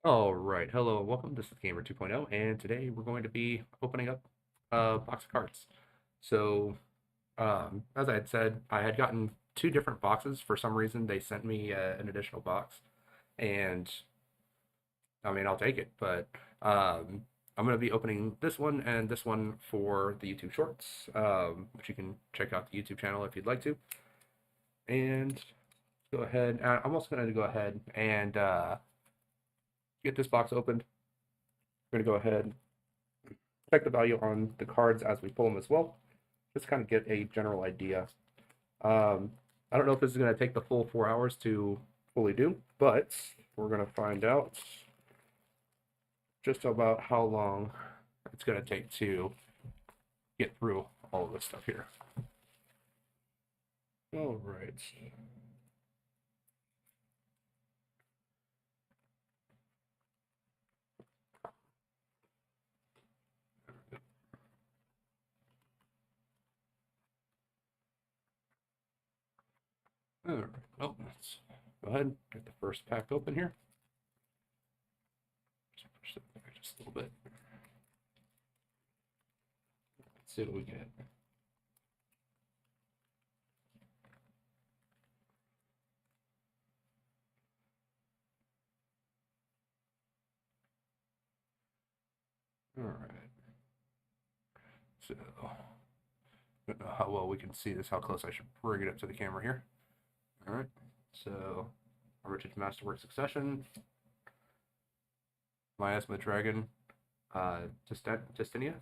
All right, hello and welcome. This is Gamer 2.0, and today we're going to be opening up a box of cards. So, as I had said, I had gotten two different boxes. For some reason, they sent me an additional box, and I mean, I'll take it. But I'm going to be opening this one and this one for the YouTube Shorts, which you can check out the YouTube channel if you'd like to. And go ahead. I'm also going to go ahead and get this box opened. We're going to go ahead check the value on the cards as we pull them as well, just kind of get a general idea. Um, I don't know if this is going to take the full 4 hours to fully do, but we're going to find out just about how long it's going to take to get through all of this stuff here. All right. All right. Well, let's go ahead and get the first pack open here. Just push that back just a little bit. Let's see what we get. All right. So, I don't know how well we can see this, how close I should bring it up to the camera here. All right. So, Origin Masterwork Succession, Miasma Dragon, Justinia,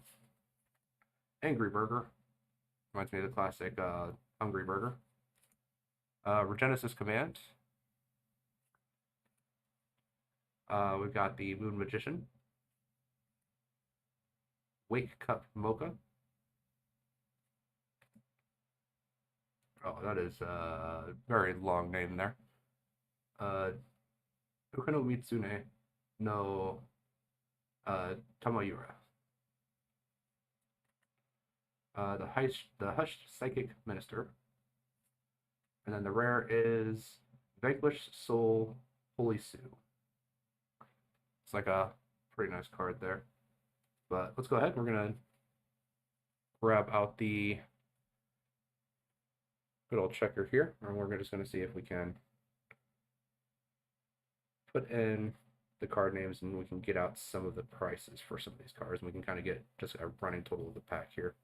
Angry Burger, reminds me of the classic Hungry Burger, Regenesis Command, we've got the Moon Magician, Wake Cup Mocha. Oh, that is a very long name there. Uh, Ukano Mitsune no Tamayura. The Hushed Psychic Minister. And then the rare is Vanquished Soul Holy Sue. It's like a pretty nice card there. But let's go ahead. We're going to grab out the good old checker here. And we're just going to see if we can put in the card names and we can get out some of the prices for some of these cards. And we can kind of get just a running total of the pack here.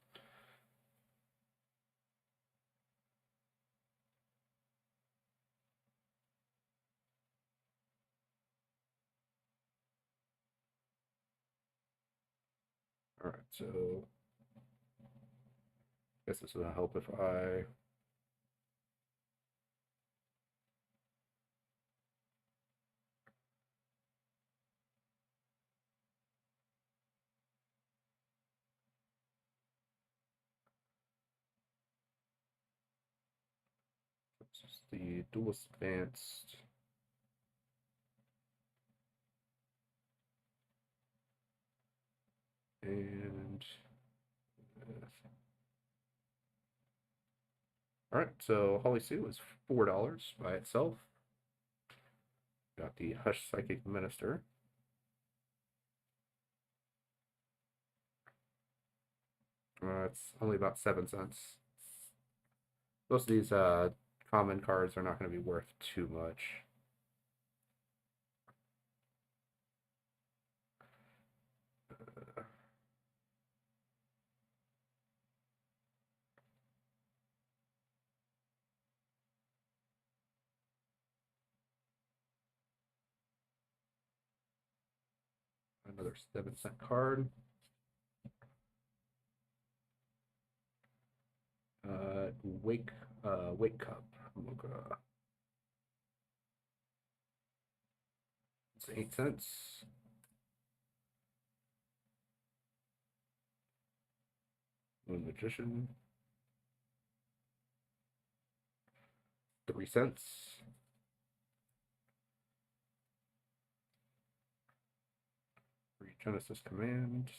All right, so I guess this will help if I this is the Duelist Advanced. And all right, so Holly Sue is $4 by itself. Got the Hush Psychic Minister. It's only about 7 cents. Most of these common cards are not going to be worth too much. Another 7 cent card. Wake Cup. It's 8 cents. Moon Magician. 3 cents. Genesis Command.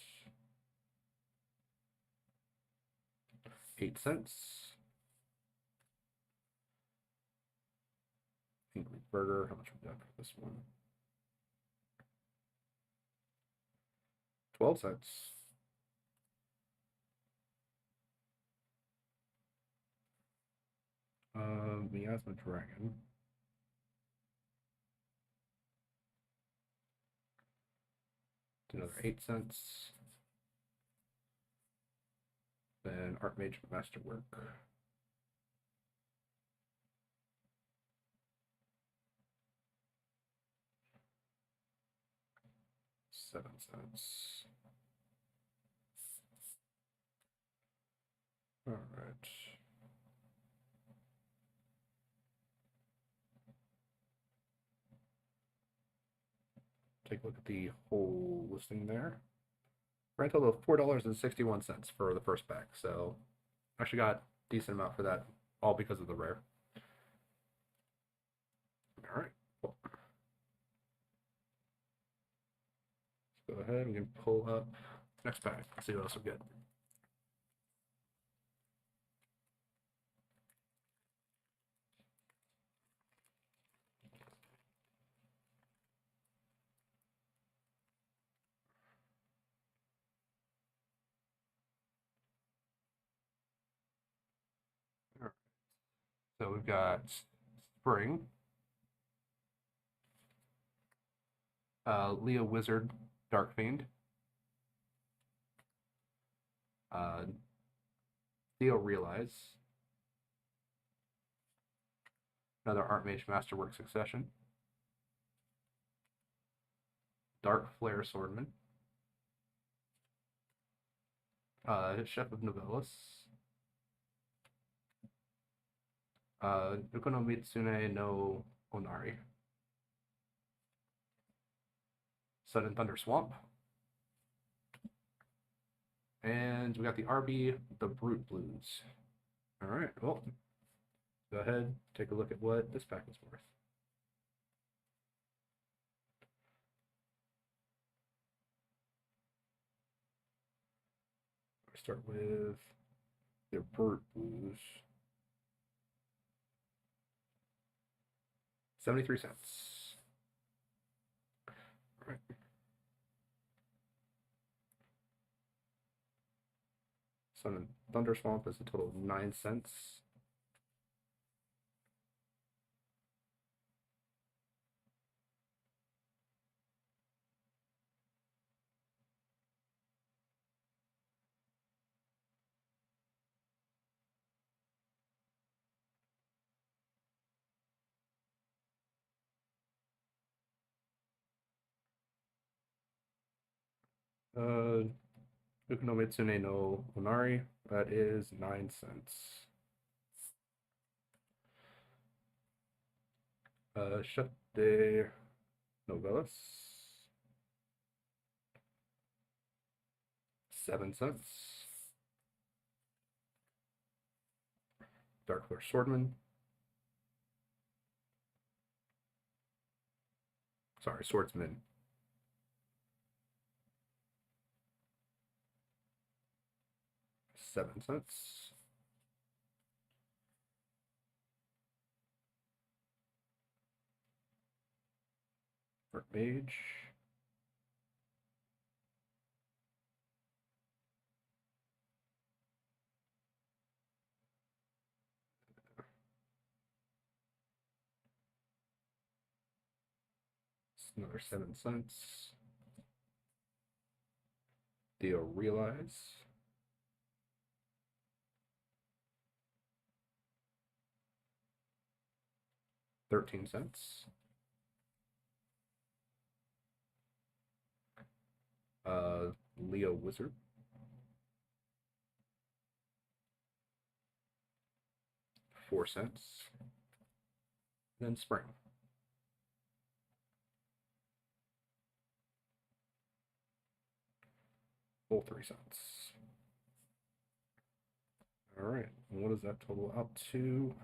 8 cents. Angry Burger. How much we got for this one? 12 cents. Miasma Dragon. Another 8 cents. Then Archmage Masterwork. $7. All right. Take a look at the whole listing there. Grand total of $4.61 for the first pack. So actually got a decent amount for that, all because of the rare. All right. Cool. Let's go ahead and we can pull up next pack. See what else we get. All right. So we've got Spring, Leo Wizard, Dark Fiend, Theo Realize, another Archmage Masterwork Succession, Dark Flare Swordman, Chef of Novellis, Ukonomitsune no Onari, Sun and Thunder Swamp, and we got the RB, the Brute Blues. All right, well, go ahead, take a look at what this pack is worth. Start with the Brute Blues. 73 cents. All right. Sun and Thunder Swamp is a total of 9 cents. Ukonomitsune no Onari, that is 9 cents. Chef de Novellis, 7 cents. Dark Flare Swordman. Sorry, Swordsman. 7 cents. Archmage. Another 7 cents. Theo Realize. 13 cents. Leo Wizard. 4 cents. Then Spring. Full 3 cents. All right, and what does that total out to?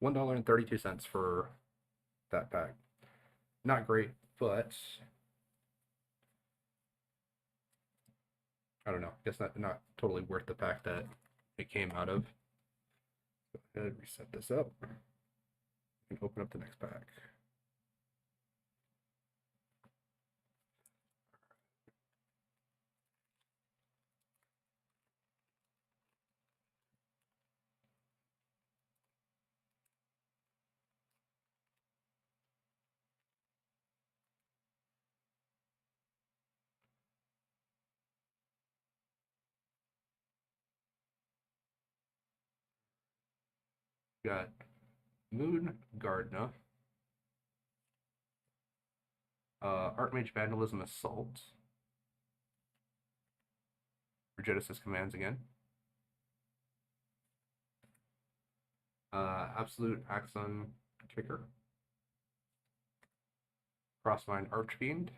$1.32 for that pack. Not great, but I don't know. Guess not totally worth the pack that it came out of. Go ahead, reset this up, and open up the next pack. Got Moon Gardener, Archmage Vandalism Assault, Regenesis Commands again, Absolute Axon Kicker, Crossmine Archfiend,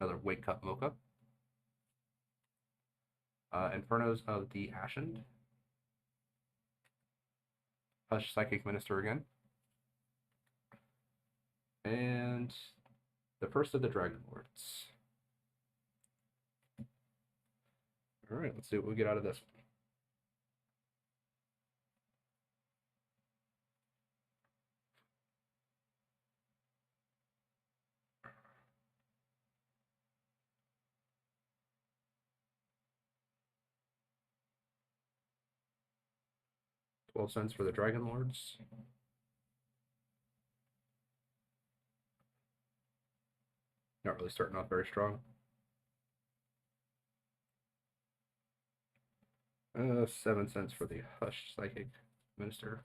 another Wake Up Mocha, Infernos of the Ashened, Hush Psychic Minister again, and the first of the Dragon Lords. All right, let's see what we get out of this one. 12 cents for the Dragon Lords. Not really starting off very strong. 7 cents for the Hush Psychic Minister.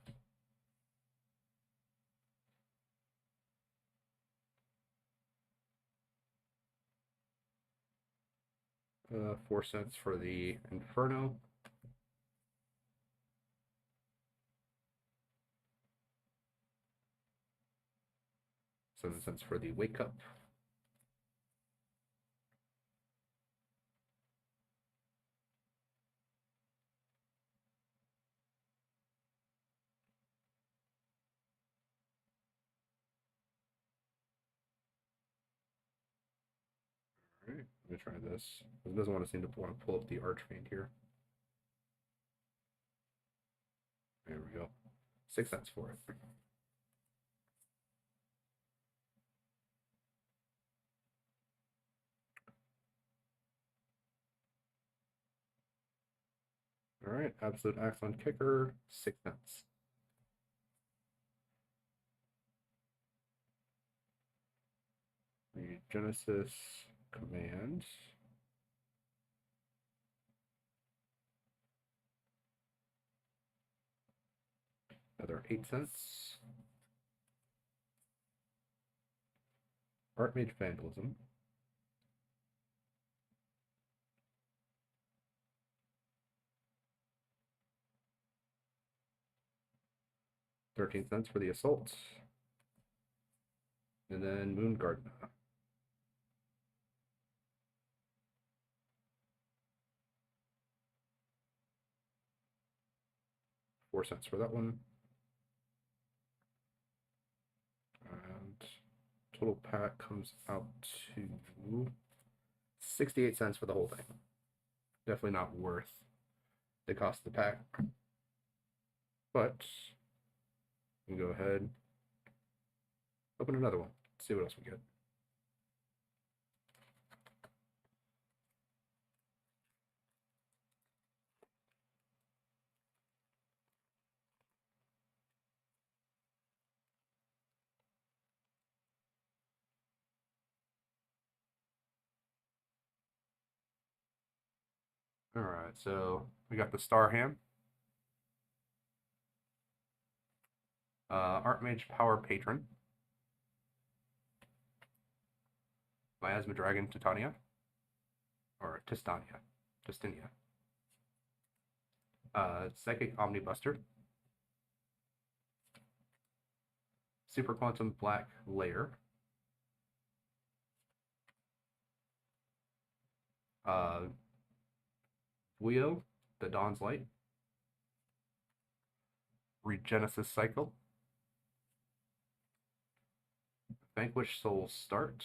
Uh, 4 cents for the Inferno. $7 for the Wake Up. All right, let me try this. It doesn't want to seem to want to pull up the Archfiend here. There we go. 6 cents for it. All right, Absolute Axon Kicker, 6 cents. The Genesis Command. Another 8 cents. Archmage Vandalism. $13 for the Assault. And then Moon Gardener. $4 for that one. And total pack comes out to 68 cents for the whole thing. Definitely not worth the cost of the pack. But we can go ahead, open another one, see what else we get. All right, so we got the Star Ham, Archmage Power Patron, Miasma Dragon Titania, or Tistinia, Psychic Omnibuster, Super Quantum Black Layer, Wheel, the Dawn's Light, Regenesis Cycle, Vanquish Soul Start,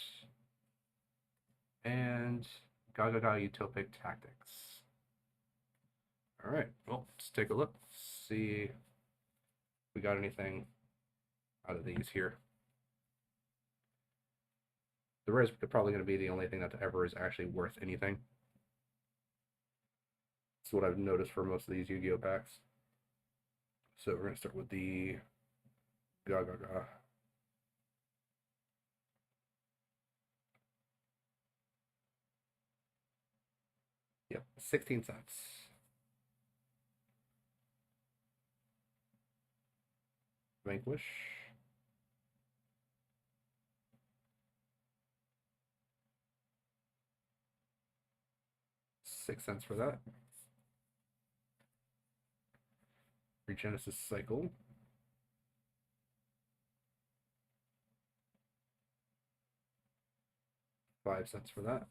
and Gaga Utopic Tactics. All right, well, let's take a look, see if we got anything out of these here. The rare is probably going to be the only thing that ever is actually worth anything. That's what I've noticed for most of these Yu-Gi-Oh packs. So we're going to start with the Gaga. Yep, 16 cents. Vanquish. 6 cents for that. Regenesis Cycle. 5 cents for that.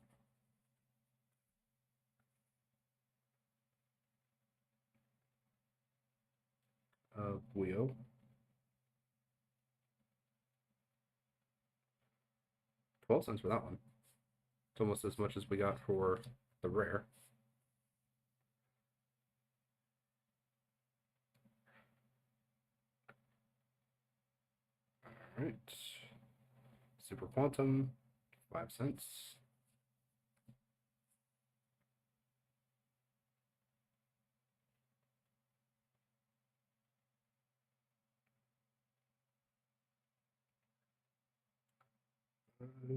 Weo. 12 cents for that one. It's almost as much as we got for the rare. All right. Super Quantum, 5 cents.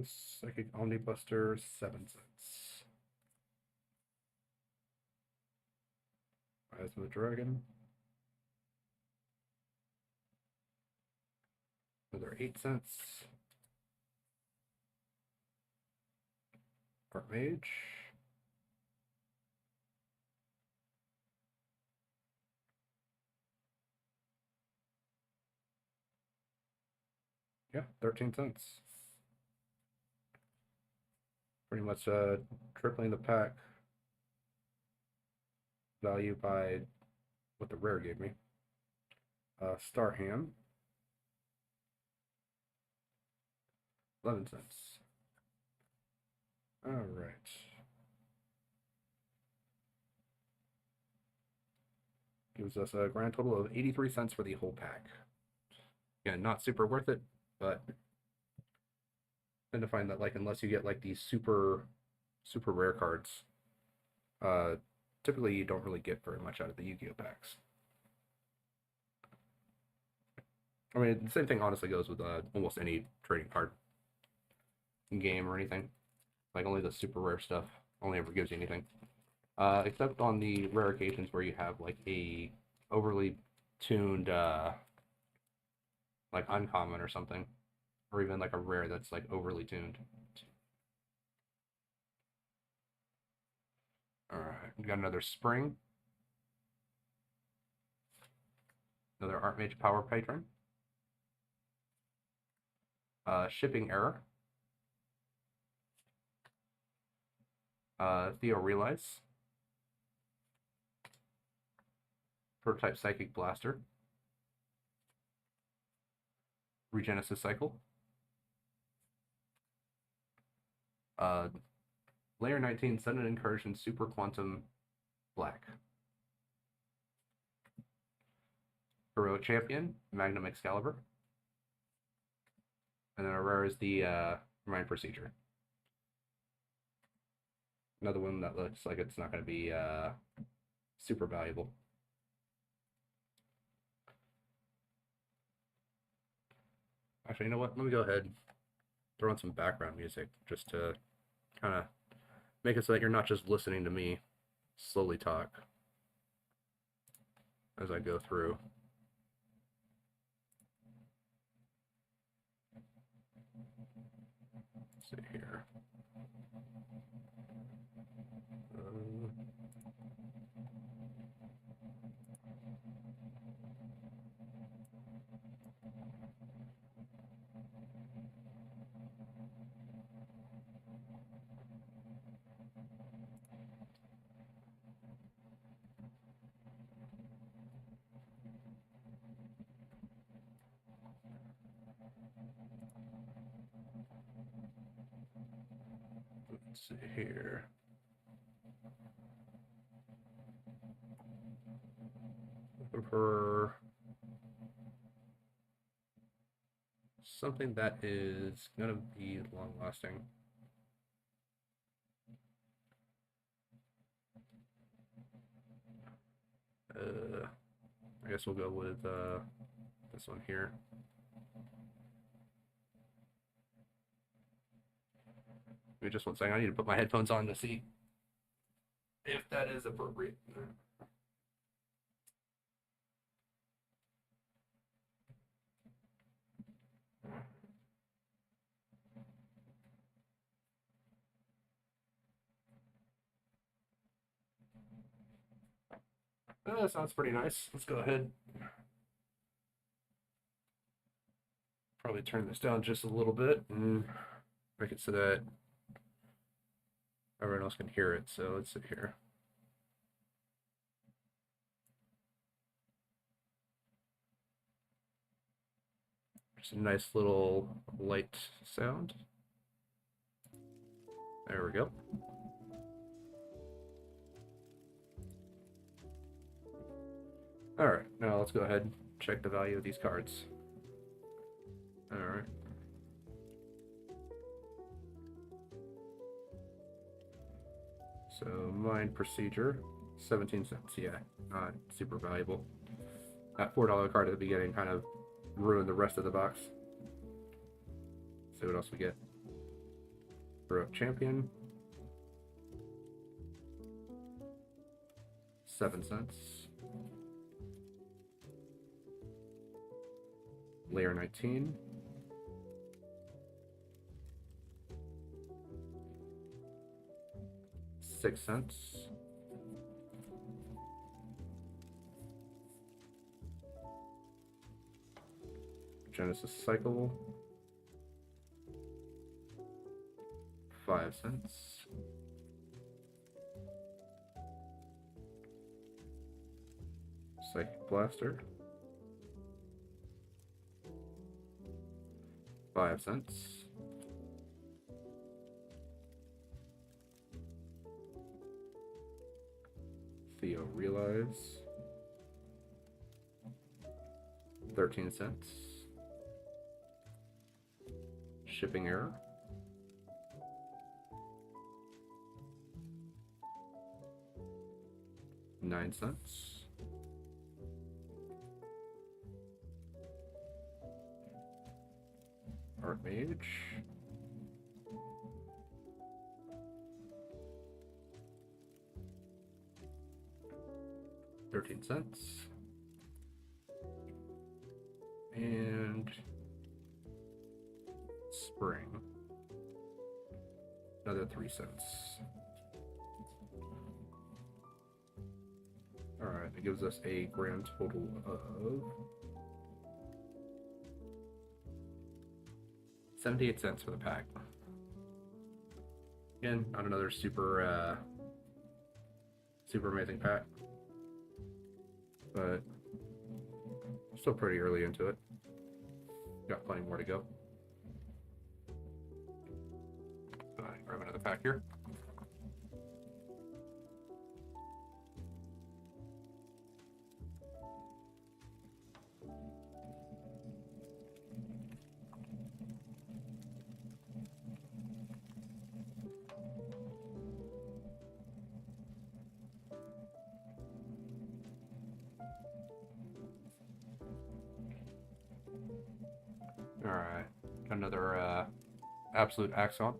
Psychic Omnibuster, 7 cents. Eyes of the Dragon. Another 8 cents. Archmage. Yeah, 13 cents. Pretty much tripling the pack value by what the rare gave me. Starham, 11 cents. All right. Gives us a grand total of 83 cents for the whole pack. Again, not super worth it, but tend to find that like unless you get like these super rare cards, typically you don't really get very much out of the Yu-Gi-Oh packs. I mean, the same thing honestly goes with almost any trading card game or anything. Like only the super rare stuff only ever gives you anything. Except on the rare occasions where you have like a overly tuned like uncommon or something, or even like a rare that's like overly tuned. All right, we got another Spring, another Archmage Power Patron, Shipping Error, Theo Realize, Prototype Psychic Blaster, Regenesis Cycle, Layer 19 Sudden Incursion Super Quantum Black, Heroic Champion, Magnum Excalibur, and then our rare is the Remind Procedure. Another one that looks like it's not going to be super valuable. Actually, you know what? Let me go ahead and throw in some background music just to kind of make it so that you're not just listening to me slowly talk as I go through. Let's see here. Let's see here. For something that is going to be long lasting. I guess we'll go with this one here. Give me just one second. I need to put my headphones on to see if that is appropriate. That sounds pretty nice. Let's go ahead. Probably turn this down just a little bit and make it so that everyone else can hear it. So let's sit here. Just a nice little light sound. There we go. Alright, now let's go ahead and check the value of these cards. Alright. So, mine procedure, 17 cents. Yeah, not super valuable. That $4 card at the beginning kind of ruined the rest of the box. See what else we get. Heroic Champion, 7 cents. Layer 19. $6. Genesis Cycle, 5 cents. Psychic Blaster, 5 cents. Theo Realize, 13 cents. Shipping Error, 9 cents. Archmage, 13 cents. And Spring, another 3 cents. Alright, it gives us a grand total of 78 cents for the pack. Again, not another super amazing pack, but still pretty early into it. Got plenty more to go. Grab another pack here. Alright, another Absolute Axon.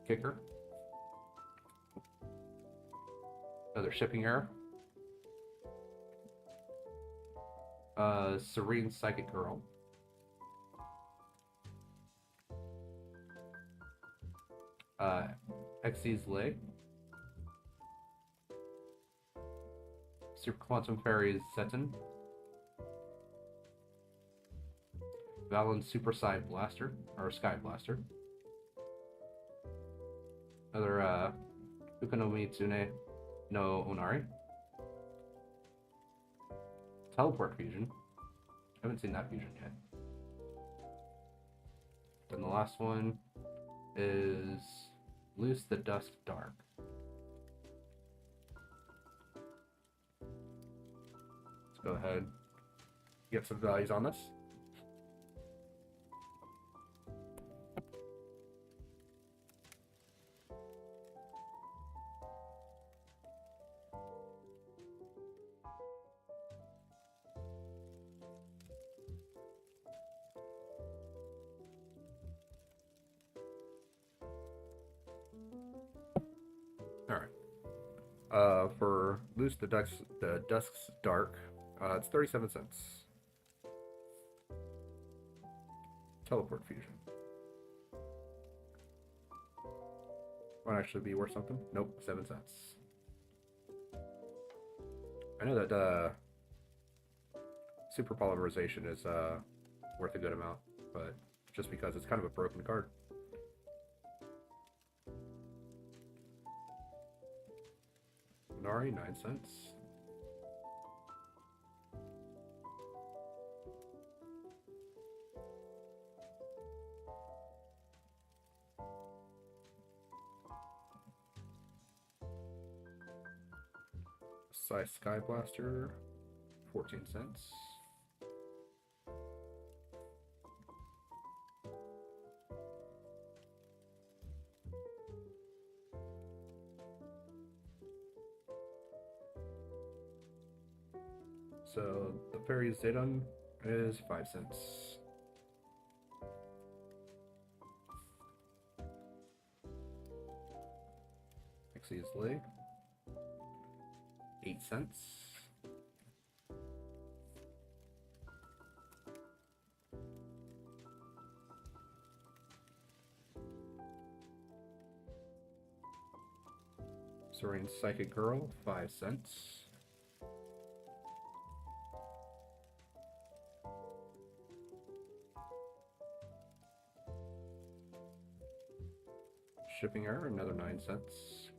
Kicker. Another Shipping Error. Serene Psychic Girl. Xyz Lay. Super Quantum Fairies Zeton. Valen Super Sky Blaster, or Sky Blaster. Another Ukonomi Tsune no Onari. Teleport Fusion. I haven't seen that fusion yet. Then the last one is Loose the Dusk Dark. Let's go ahead, get some values on this. Alright. For Loose the Dusk's Dark, it's 37 cents. Teleport Fusion. Might actually be worth something. Nope, 7 cents. I know that super polymerization is worth a good amount, but just because it's kind of a broken card. Nari, 9 cents. Sky Blaster, 14 cents. So the Fairy Zedon is 5 cents. Xyz's Leg, 8 cents. Serene's Psychic Girl, 5 cents. Shipping error, another 9 cents.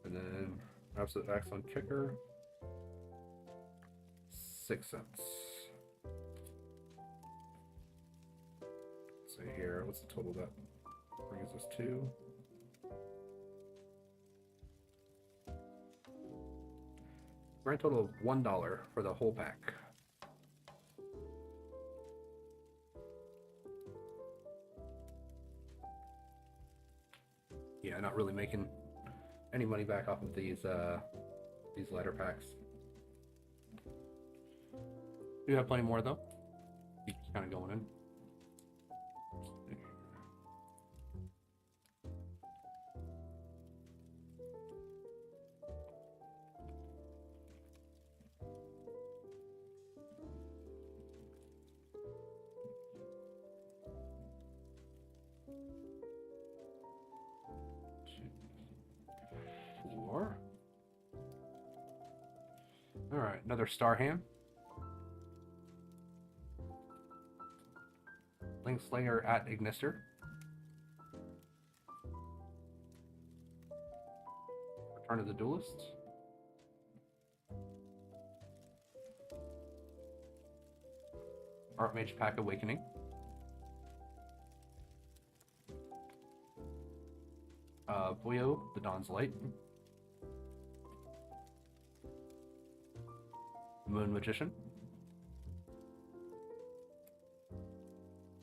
And then Absolute Excellent Kicker, 6 cents. Let's see here, what's the total that brings us to? Grand total of $1 for the whole pack. Yeah, not really making any money back off of these ladder packs. We have plenty more though. Keep kind of going in. All right, another Star Ham. Linkslinger at Ignister. Return of the Duelist. Archmage Pack Awakening. Boyo, the Dawn's Light. Moon Magician.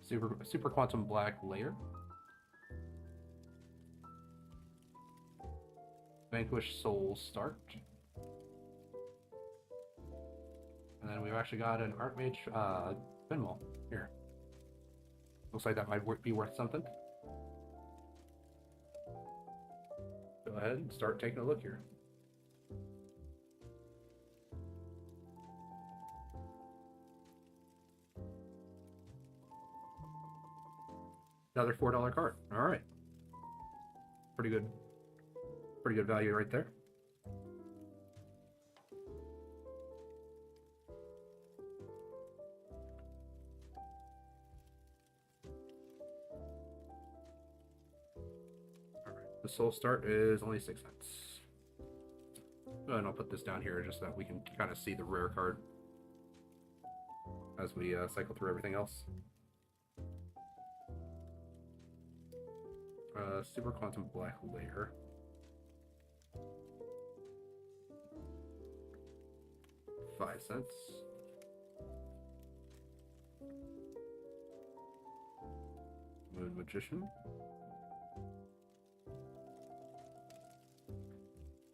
Super Quantum Black Layer. Vanquish Soul Start. And then we've actually got an Archmage Pinball here. Looks like that might be worth something. Go ahead and start taking a look here. Another $4 card. All right. Pretty good value right there. All right. The Soul Start is only 6 cents. And I'll put this down here just so that we can kind of see the rare card as we cycle through everything else. Super Quantum Black Layer. $5. Moon Magician.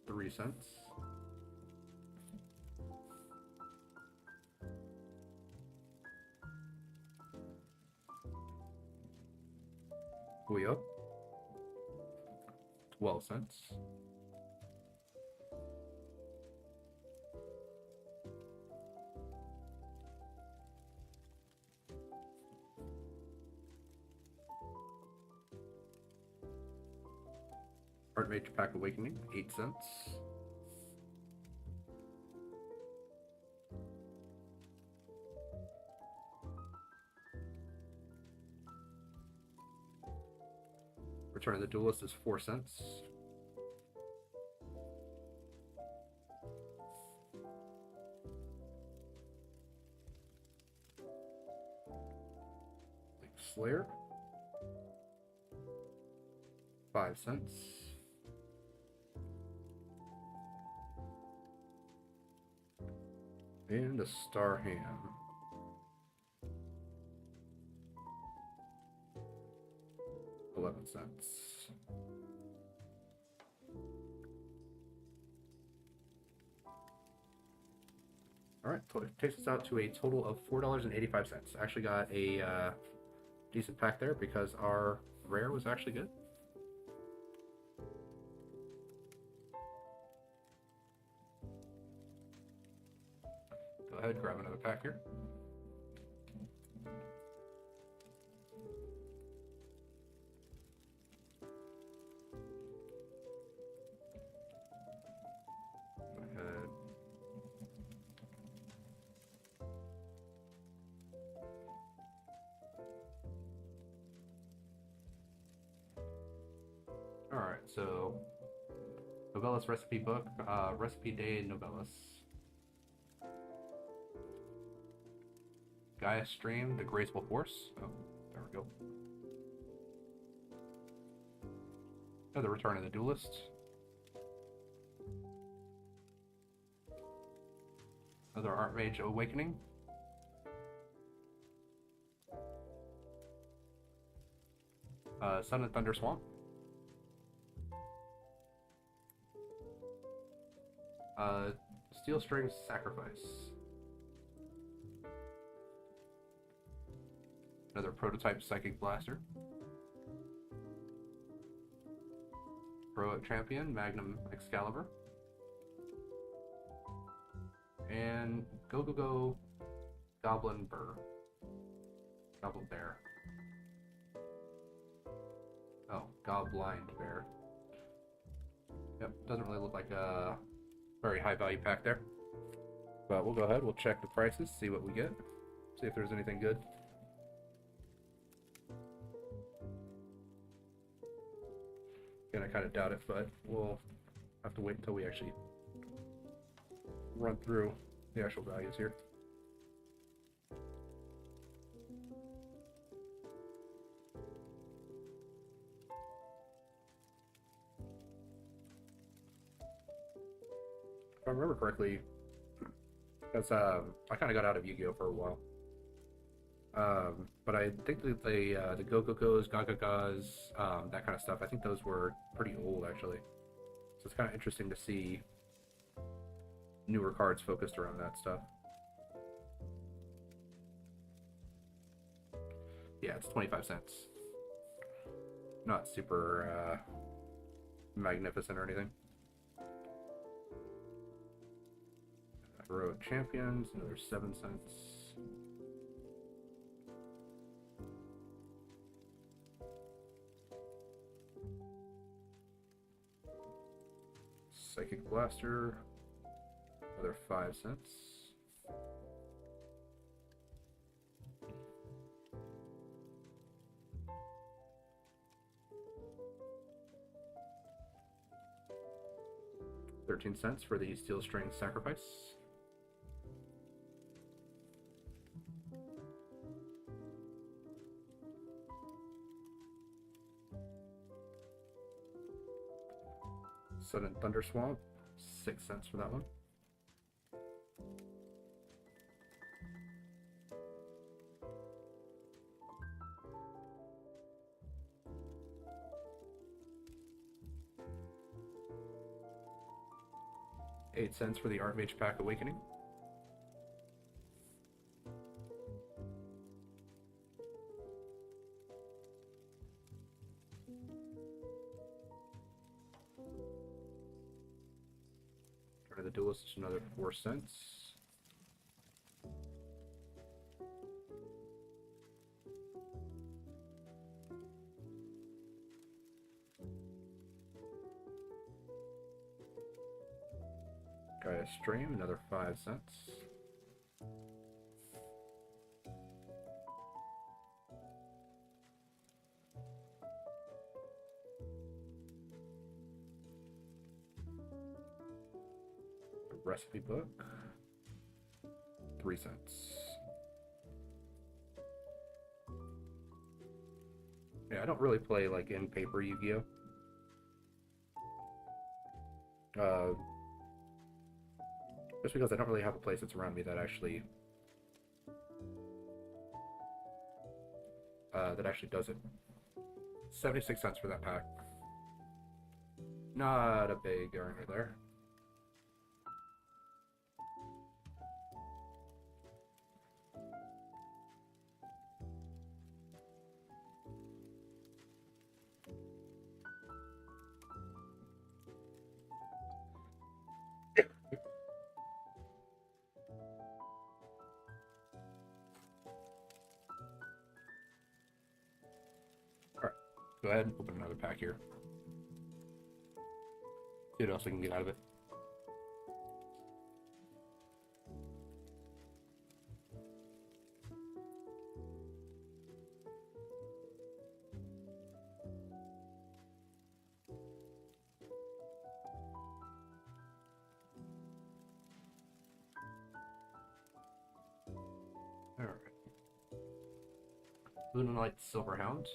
3 cents. Puyo. 12 cents. Archmage Pack Awakening, 8 cents. Return of the Duelist is 4 cents. Slayer, 5 cents. And a Star Ham, 11 cents. All right, takes us out to a total of $4.85. Actually got a decent pack there because our rare was actually good. Go ahead, grab another pack here. Go ahead. All right, so Novellis recipe book, recipe day Novellis. Gaia Stream, the Graceful Force. Oh, there we go. Another Return of the Duelist. Another Archmage Awakening. Sun and Thunder Swamp. Steel Strings Sacrifice. Another Prototype Psychic Blaster. Heroic Champion, Magnum Excalibur. And Go Go Go Goblin Burr. Goblin Bear. Oh, Goblind Bear. Yep, doesn't really look like a very high value pack there. But we'll go ahead, we'll check the prices, see what we get. See if there's anything good. Again, I kind of doubt it, but we'll have to wait until we actually run through the actual values here. If I remember correctly, because I kind of got out of Yu-Gi-Oh for a while. But I think that the Go-Go-Go's, Ga-Ga-Ga's, that kind of stuff, I think those were pretty old, actually. So it's kind of interesting to see newer cards focused around that stuff. Yeah, it's 25 cents. Not super magnificent or anything. Heroic Champions, another 7 cents. Psychic Blaster, another 5 cents. $0.13 for the Steel String Sacrifice. Sun and Thunder Swamp, 6 cents for that one. $0.08 for the Archmage Pack Awakening. The Duelist is another 4 cents. Try a stream, another 5 cents. Recipe book, 3 cents. Yeah, I don't really play like in paper Yu-Gi-Oh. Just because I don't really have a place that's around me that actually does it. 76 cents for that pack. Not a big earner there. Alright, go ahead and open another pack here. See what else I can get out of it. Alright. Lunalight Silverhound.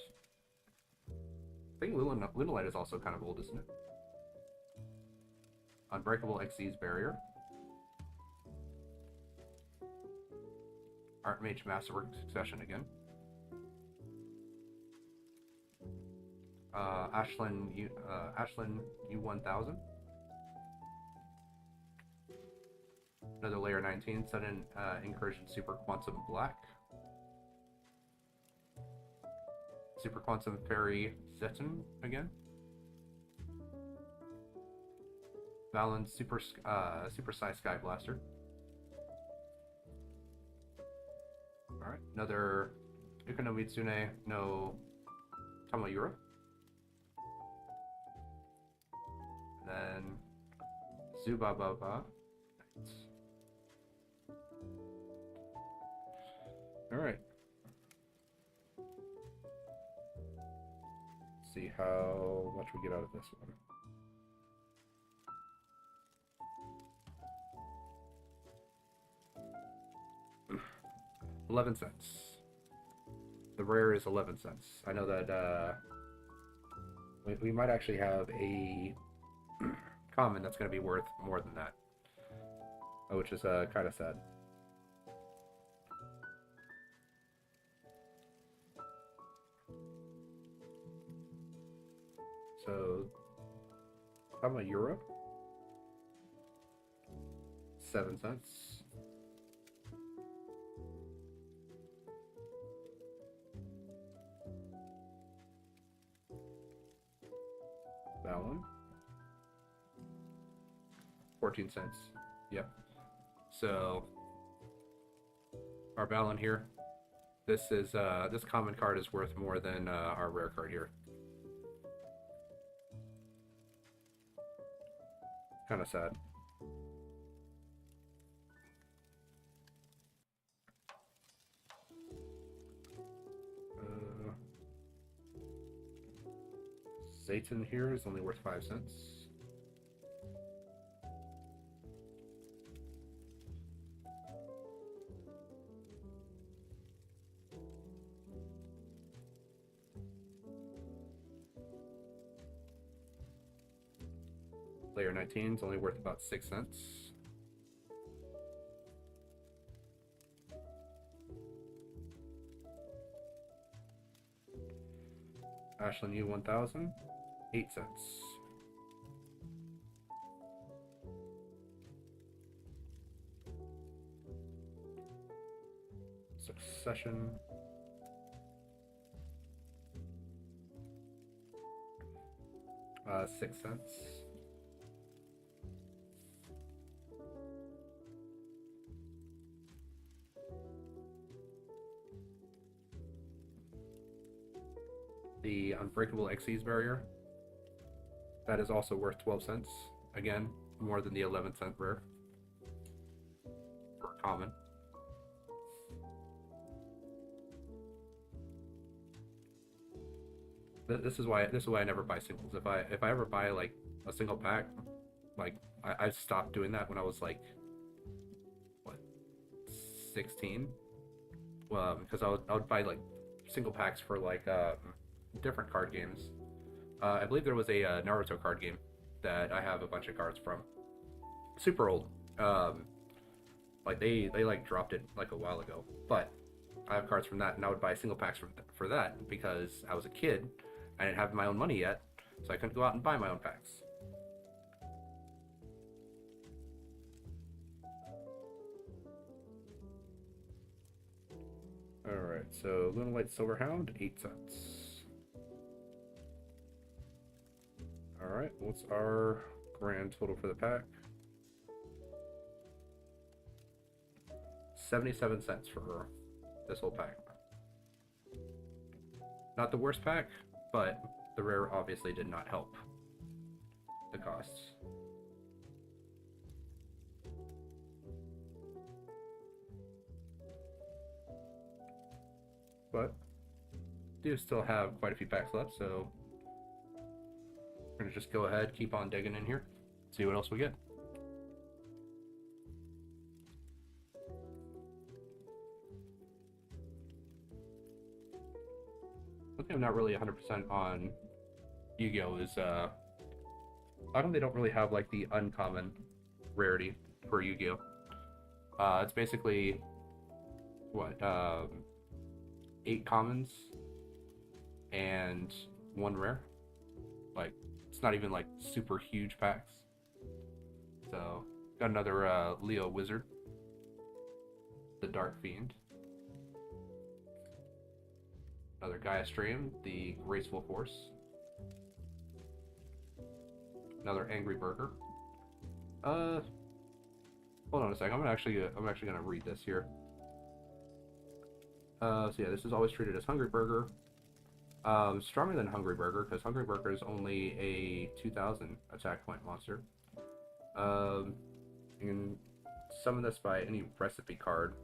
I think Lunalight is also kind of old, isn't it? Unbreakable Xyz Barrier. Archmage Masterwork Succession again. Ashlyn U1000. Another layer 19, sudden incursion Super Quantum Black. Super Quantum Fairy Zeton again. Valen Super Size Sky Blaster. Alright, another Ikuno Mitsune no Tamayura. And then Zubababa. Alright. See how much we get out of this one. $11. The rare is 11 cents. I know that we might actually have a common that's going to be worth more than that, which is kind of sad. So, I'm a euro. 7 cents. Balance. 14 cents. Yep. So our balance here. This common card is worth more than our rare card here. Kind of sad. Zeton here is only worth 5 cents. Layer 19 is only worth about 6 cents. Ashlyn U1000, 8 cents. Succession. $6 cents. The Unbreakable Xyz Barrier. That is also worth 12 cents. Again, more than the 11 cent rare. common. This is why I never buy singles. If I ever buy like a single pack, like I stopped doing that when I was like what 16. Well, because I would buy like single packs for like different card games. I believe there was a Naruto card game that I have a bunch of cards from. Super old. Um, like they like dropped it like a while ago, but I have cards from that, and I would buy single packs for that because I was a kid. I didn't have my own money yet, so I couldn't go out and buy my own packs. All right, so Lunalight Silverhound, 8 cents. All right, what's our grand total for the pack? 77 cents for this whole pack. Not the worst pack, but the rare obviously did not help the costs. But do still have quite a few packs left, so we're gonna just go ahead, keep on digging in here, see what else we get. One thing I'm not really 100% on Yu-Gi-Oh is how come they don't really have like the uncommon rarity for Yu-Gi-Oh? It's basically what 8 commons and 1 rare. Like it's not even like super huge packs. So got another Leo Wizard, the Dark Fiend. Another Gaia Stream, the Graceful Force. Another Angry Burger. Hold on a second. I'm actually gonna read this here. So yeah, this is always treated as Hungry Burger. Stronger than Hungry Burger because Hungry Burger is only a 2,000 attack point monster. You can summon this by any recipe card.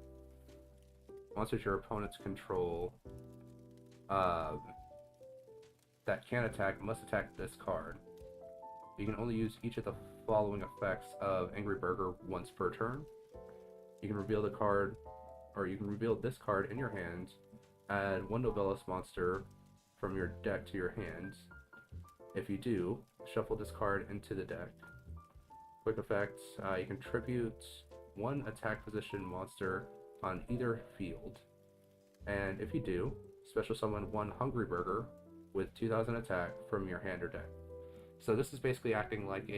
Monsters your opponents control that can attack must attack this card. You can only use each of the following effects of Angry Burger once per turn. You can reveal the card, or you can reveal this card in your hand. Add 1 Novellis monster from your deck to your hand. If you do, shuffle this card into the deck. Quick effects, you can tribute 1 attack position monster on either field. And if you do, special summon 1 Hungry Burger with 2,000 attack from your hand or deck. So this is basically acting like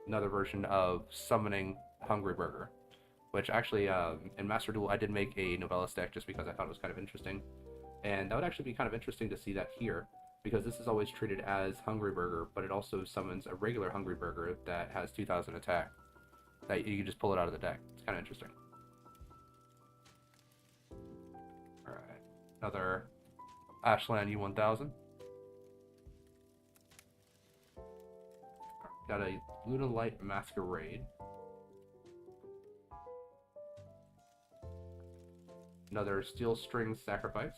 another version of summoning Hungry Burger, which actually in Master Duel I did make a Novellis deck just because I thought it was kind of interesting, and that would actually be kind of interesting to see that here because this is always treated as Hungry Burger, but it also summons a regular Hungry Burger that has 2,000 attack that you can just pull it out of the deck. It's kind of interesting. Alright, another Ashland U1000. Got a Lunalight Masquerade. Another Steel String Sacrifice.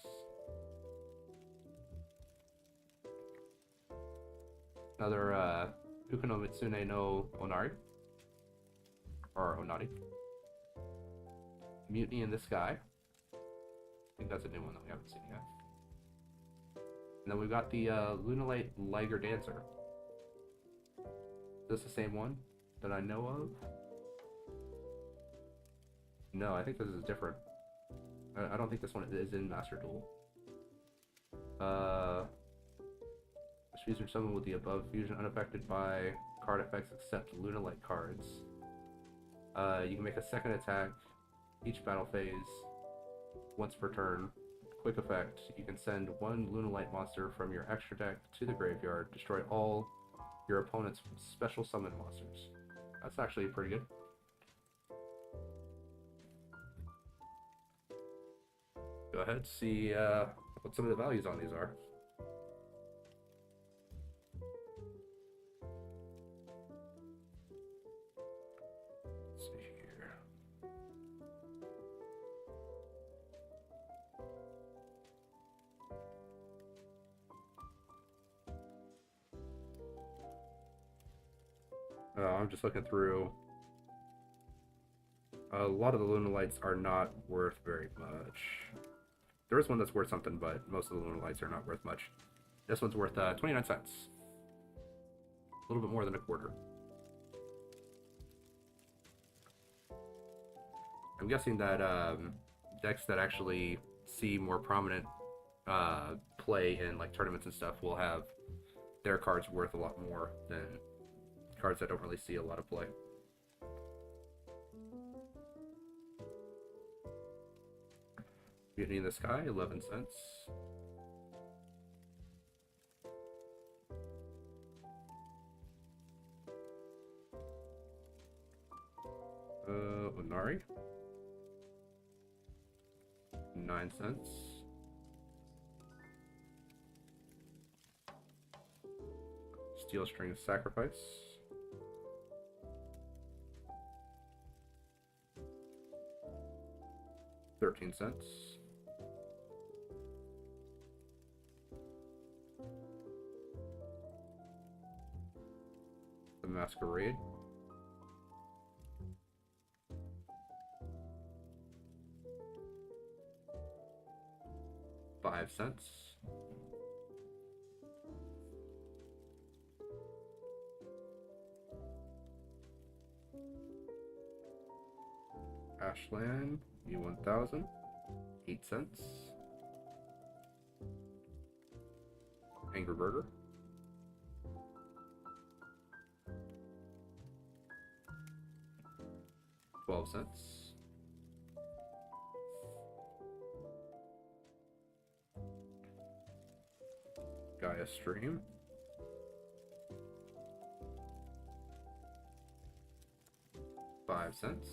Another Ukuno Mitsune no Onari. Or Onari. Mutiny in the Sky. I think that's a new one that we haven't seen yet. And then we've got the Lunalight Liger Dancer. Is this the same one that I know of? No, I think this is different. I don't think this one is in Master Duel. This fusion summon with the above fusion unaffected by card effects except Lunalight cards. You can make a second attack each battle phase once per turn. Quick effect, you can send 1 Lunalight monster from your extra deck to the graveyard, destroy all your opponent's special summon monsters. That's actually pretty good. Go ahead, see what some of the values on these are. Let's see here. I'm just looking through. A lot of the Luna Lights are not worth very much. There is one that's worth something, but most of the Luna Lights are not worth much. This one's worth 29 cents. A little bit more than a quarter. I'm guessing that decks that actually see more prominent play in like tournaments and stuff will have their cards worth a lot more than cards that don't really see a lot of play. Mutiny in the Sky, 11 cents. Unari, 9 cents. Steel String Sacrifice, 13 cents. The Masquerade, 5 cents. Ashland, E1000, 8 cents. Angry Burger, 12 cents. Gaia Stream, 5 cents.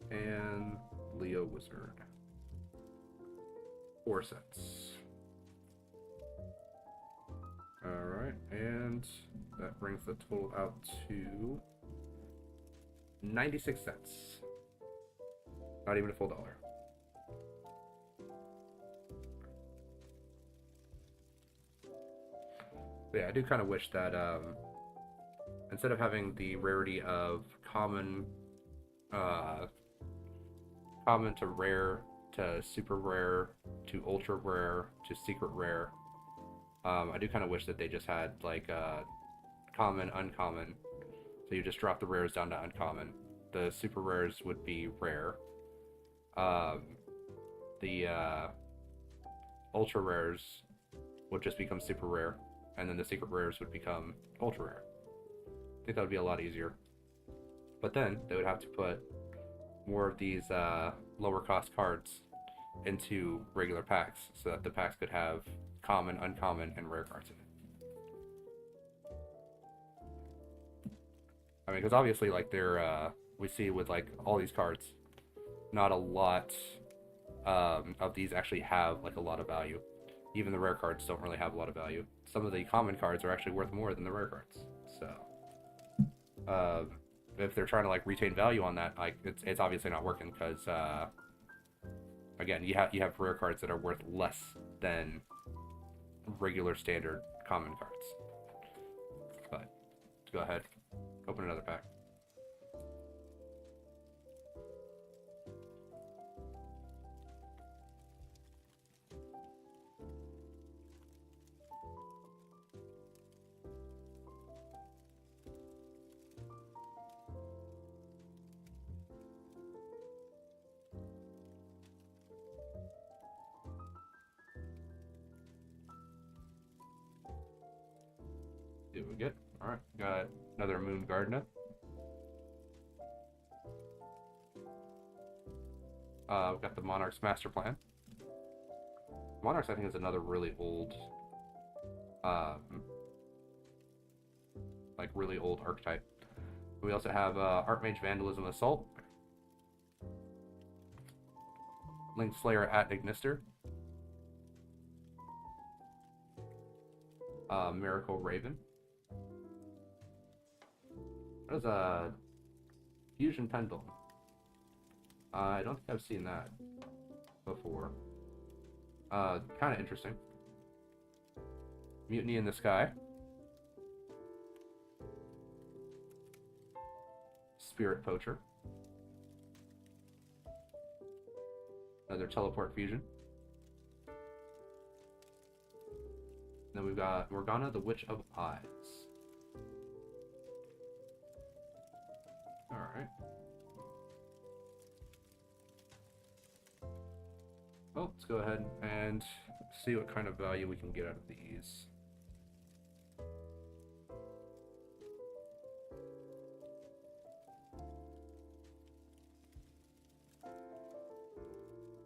And Leo Wizard, 4 cents. Alright, and that brings the total out to 96 cents. Not even a full dollar. But yeah, I do kind of wish that instead of having the rarity of common common to rare to super rare to ultra rare to secret rare, I do kind of wish that they just had like common, uncommon. So you just drop the rares down to uncommon. The super rares would be rare. The ultra rares would just become super rare, and then the secret rares would become ultra rare. I think that would be a lot easier. But then they would have to put more of these lower cost cards into regular packs so that the packs could have common, uncommon, and rare cards in it. I mean, because obviously, like, we see with, like, all these cards, not a lot of these actually have, like, a lot of value. Even the rare cards don't really have a lot of value. Some of the common cards are actually worth more than the rare cards. So, if they're trying to, like, retain value on that, like, it's obviously not working because, again, you have rare cards that are worth less than regular standard common cards. But, go ahead. Open another pack. See what we get. Alright, got another Moon Gardener. We've got the Monarch's Master Plan. Monarchs, I think, is another really old, like, really old archetype. We also have Archmage Vandalism Assault, Link Slayer at Ignister, Miracle Raven. That is a Fusion Pendulum. I don't think I've seen that before. Kind of interesting. Mutiny in the Sky. Spirit Poacher. Another Teleport Fusion. Then we've got Morgana, the Witch of Eyes. Alright. Well, let's go ahead and see what kind of value we can get out of these.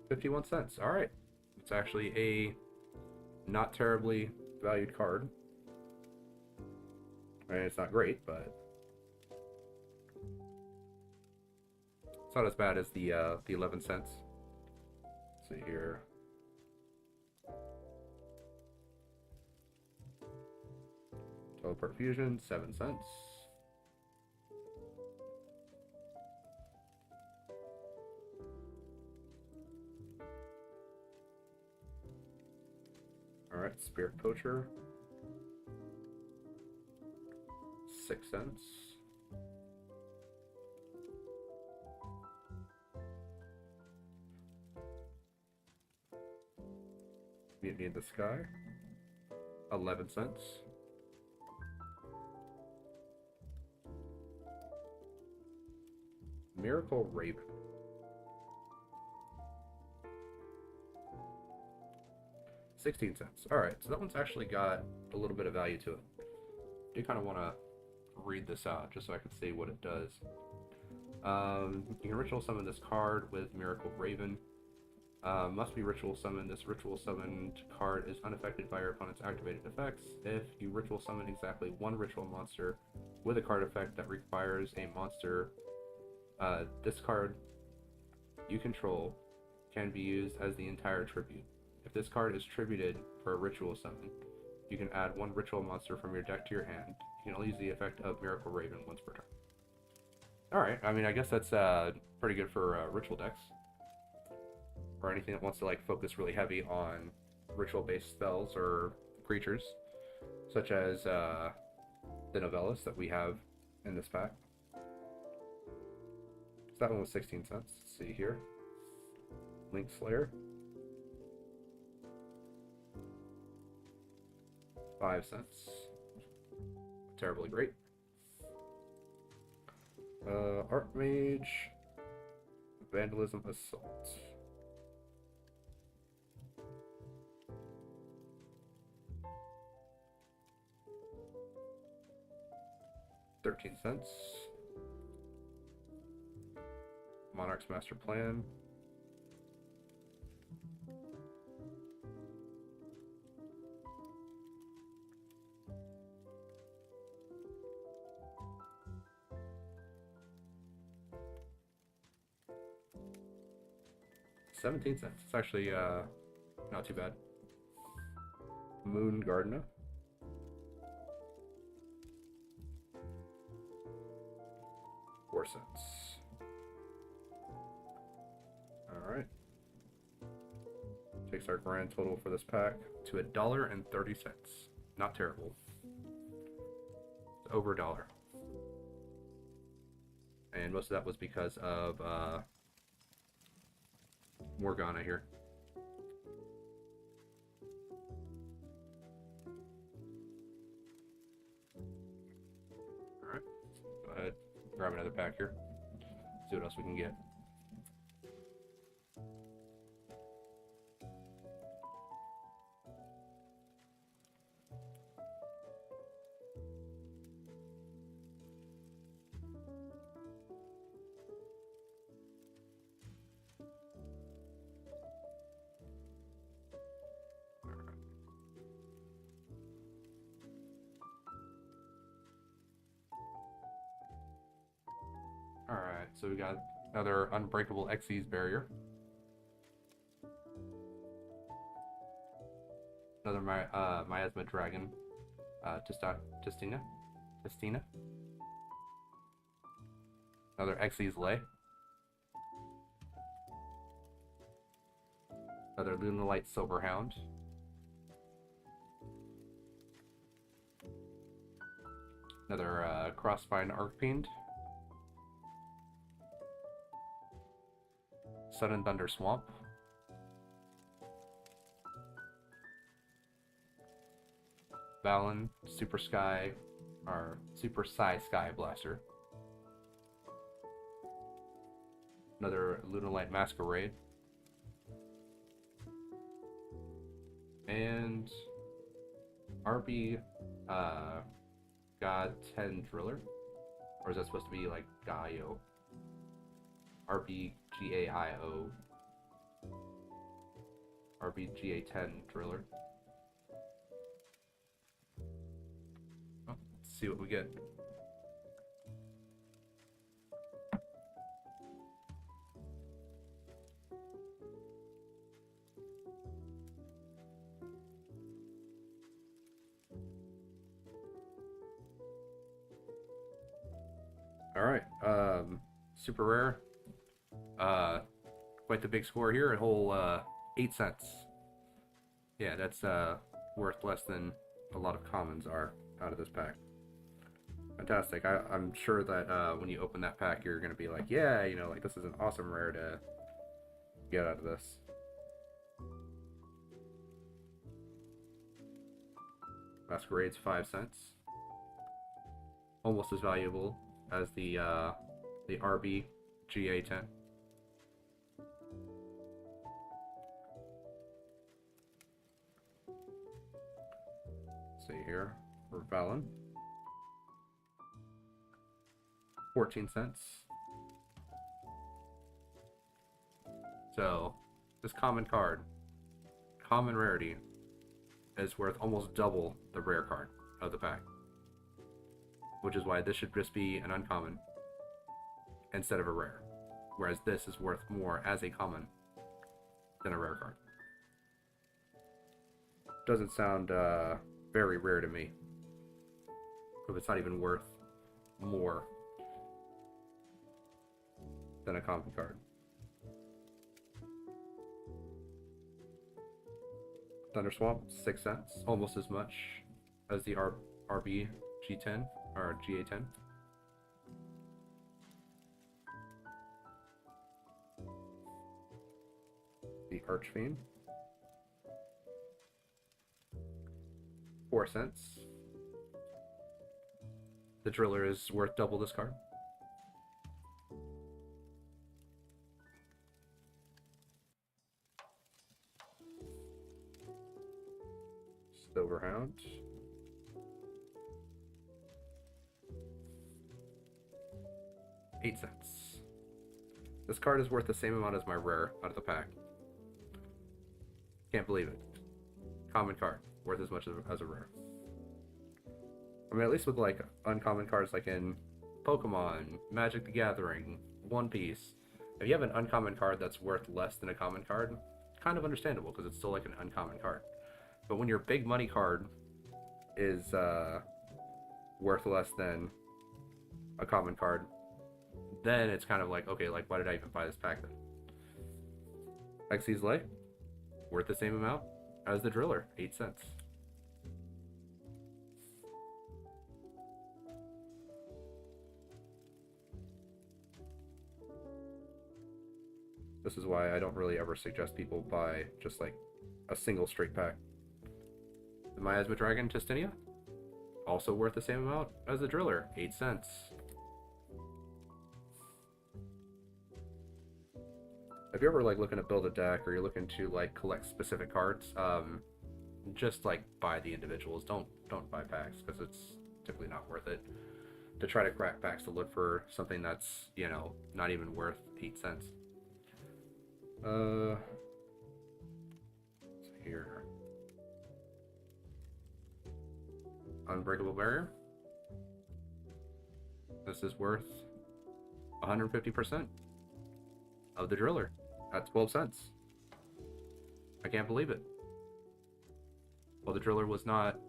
$0.51. Alright. It's actually a not terribly valued card. I mean, it's not great, but it's not as bad as the 11 cents. Let's see here. Teleport Fusion, 7 cents. Alright, Spirit Poacher, 6 cents. Mutiny in the Sky, 11 cents. Miracle Raven, 16 cents. Alright, so that one's actually got a little bit of value to it. I do kind of want to read this out just so I can see what it does. You can ritual summon this card with Miracle Raven. Must be ritual summoned. This ritual summoned card is unaffected by your opponent's activated effects. If you ritual summon exactly one ritual monster with a card effect that requires a monster, this card you control can be used as the entire tribute. If this card is tributed for a ritual summon, you can add one ritual monster from your deck to your hand. You can only use the effect of Miracle Raven once per turn. Alright, I mean, I guess that's pretty good for ritual decks. Or anything that wants to like focus really heavy on ritual-based spells or creatures, such as the Duelist that we have in this pack. So that one was 16 cents. Let's see here. Link Slayer, 5 cents. Terribly great. Archmage, Vandalism Assault. $0.13. Monarch's Master Plan. $0.17. It's actually not too bad. Moon Gardener. $0.04. Alright. Takes our grand total for this pack to $1.30. Not terrible. It's over $1. And most of that was because of Morgana here. Alright. Go ahead. Grab another pack here. See what else we can get. Alright, so we got another Unbreakable Xyz Barrier. Another Miasma Dragon. Tistina. Another Xyz Lay. Another Lunalight Silverhound. Another Crossspine Arcfiend. Sun and Thunder Swamp. Valen, Super Sky, or Super Sky Blaster. Another Lunalight Masquerade. And RB God 10 Driller. Or is that supposed to be like Gaio? RBGAIO. RBGA10 Driller. Oh, let's see what we get. Alright, super rare. Quite the big score here, a whole 8 cents. Yeah, that's worth less than a lot of commons are out of this pack. Fantastic. I'm sure that when you open that pack, you're going to be like, yeah, you know, like this is an awesome rare to get out of this. Masquerade's 5 cents. Almost as valuable as the RB GA10. See here for Valen. 14 cents. So this common card, common rarity, is worth almost double the rare card of the pack. Which is why this should just be an uncommon instead of a rare. Whereas this is worth more as a common than a rare card. Doesn't sound very rare to me. If it's not even worth more than a common card. Thunder Swamp, 6 cents. Almost as much as the RB G10 or GA10. The Archfiend, 4 cents. The Driller is worth double this card. Silverhound. 8 cents. This card is worth the same amount as my rare out of the pack. Can't believe it. Common card, worth as much as a rare. I mean, at least with like uncommon cards like in Pokemon, Magic the Gathering, One Piece, if you have an uncommon card that's worth less than a common card, kind of understandable because it's still like an uncommon card. But when your big money card is worth less than a common card, then it's kind of like, okay, like why did I even buy this pack then? Xyz Light, worth the same amount as the Driller, 8 cents. This is why I don't really ever suggest people buy just like a single straight pack. The Miasma Dragon Testinia, also worth the same amount as the Driller, 8 cents. If you're ever like looking to build a deck or you're looking to like collect specific cards, just like buy the individuals. Don't buy packs because it's typically not worth it to try to crack packs to look for something that's, you know, not even worth 8 cents. So here, Unbreakable Barrier. This is worth 150% of the Driller at 12 cents. I can't believe it. Well, the Driller was not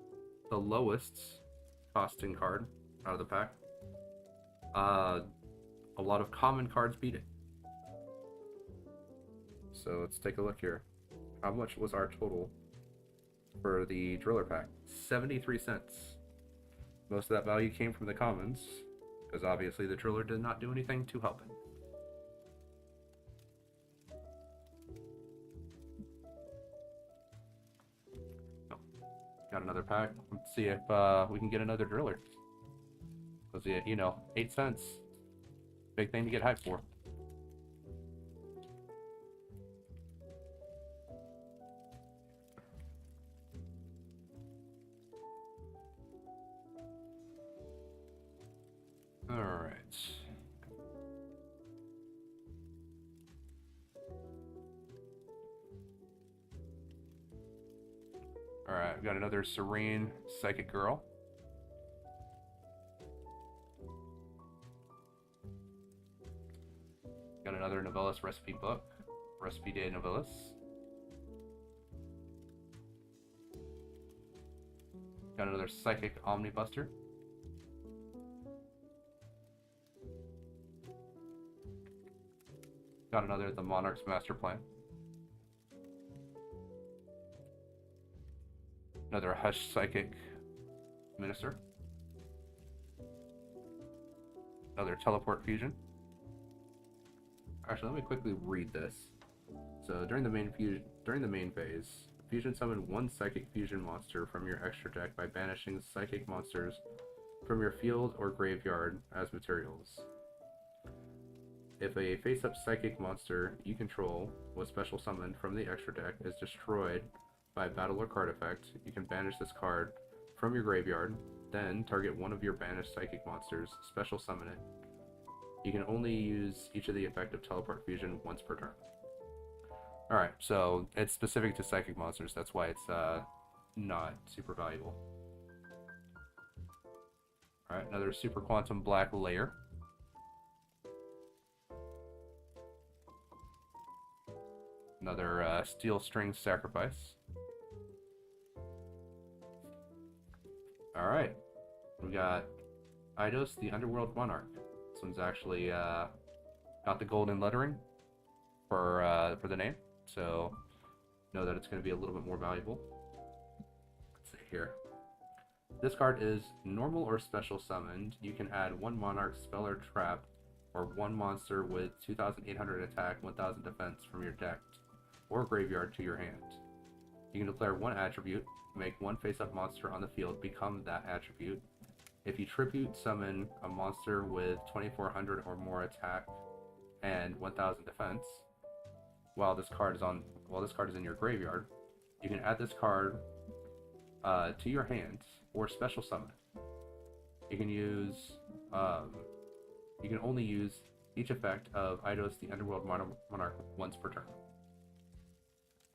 the lowest costing card out of the pack. A lot of common cards beat it. So let's take a look here. How much was our total for the Driller pack? 73 cents. Most of that value came from the commons, because obviously the driller did not do anything to help it. Oh, got another pack. Let's see if we can get another driller. Because, you know, 8 cents. Big thing to get hyped for. Alright. Alright, we got another Serene Psychic Girl. Got another Novellis recipe book. Recipe de Novellis. Got another Psychic Omnibuster. Got another The Monarch's Master Plan. Another Hush Psychic Minister. Another Teleport Fusion. Actually, let me quickly read this. So during the main phase, fusion summon one Psychic Fusion monster from your extra deck by banishing Psychic monsters from your field or graveyard as materials. If a face-up Psychic monster you control was special summoned from the extra deck is destroyed by a battle or card effect, you can banish this card from your graveyard, then target one of your banished Psychic monsters, special summon it. You can only use each of the effect of Teleport Fusion once per turn. Alright, so it's specific to Psychic monsters, that's why it's not super valuable. Alright, another Super Quantum Black Layer. Another Steel String Sacrifice. Alright, we got Eidos, the Underworld Monarch. This one's actually got the golden lettering for the name, so know that it's going to be a little bit more valuable. Let's see here. This card is normal or special summoned. You can add one Monarch spell or trap, or one monster with 2,800 attack, 1,000 defense from your deck or graveyard to your hand. You can declare one attribute, make one face-up monster on the field become that attribute. If you tribute summon a monster with 2,400 or more attack and 1,000 defense, while this card is in your graveyard, you can add this card to your hand or special summon it. You can only use each effect of Eidos, the Underworld Monarch once per turn.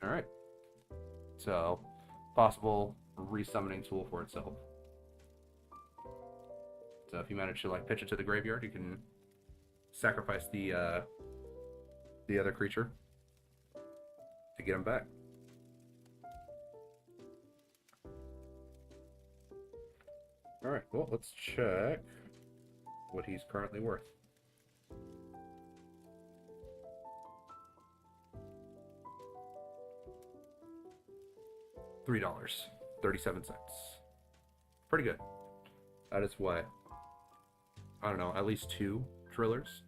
All right, so possible resummoning tool for itself. So if you manage to pitch it to the graveyard, you can sacrifice the other creature to get him back. All right, well, let's check what he's currently worth. $3.37. Pretty good. That is what, I don't know, at least 2 drillers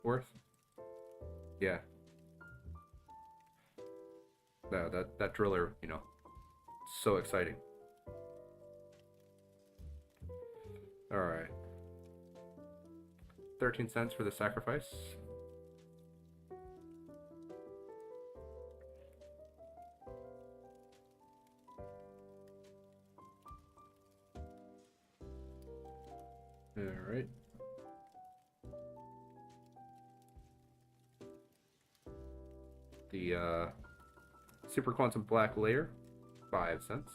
worth. Yeah. No, that driller, you know, so exciting. Alright. 13 cents for the sacrifice. Alright. The Super Quantum Black Layer, 5 cents.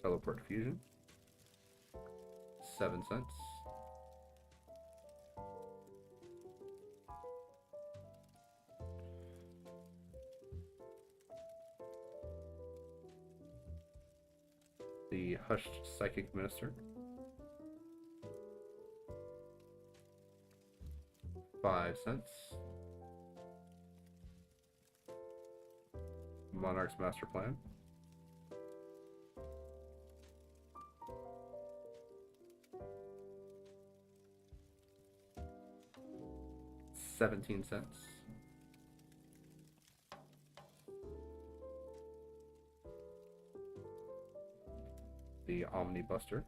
Teleport Fusion, 7 cents. The Hushed Psychic Minister, 5 cents. Monarch's Master Plan. $0.17. The Omni Buster.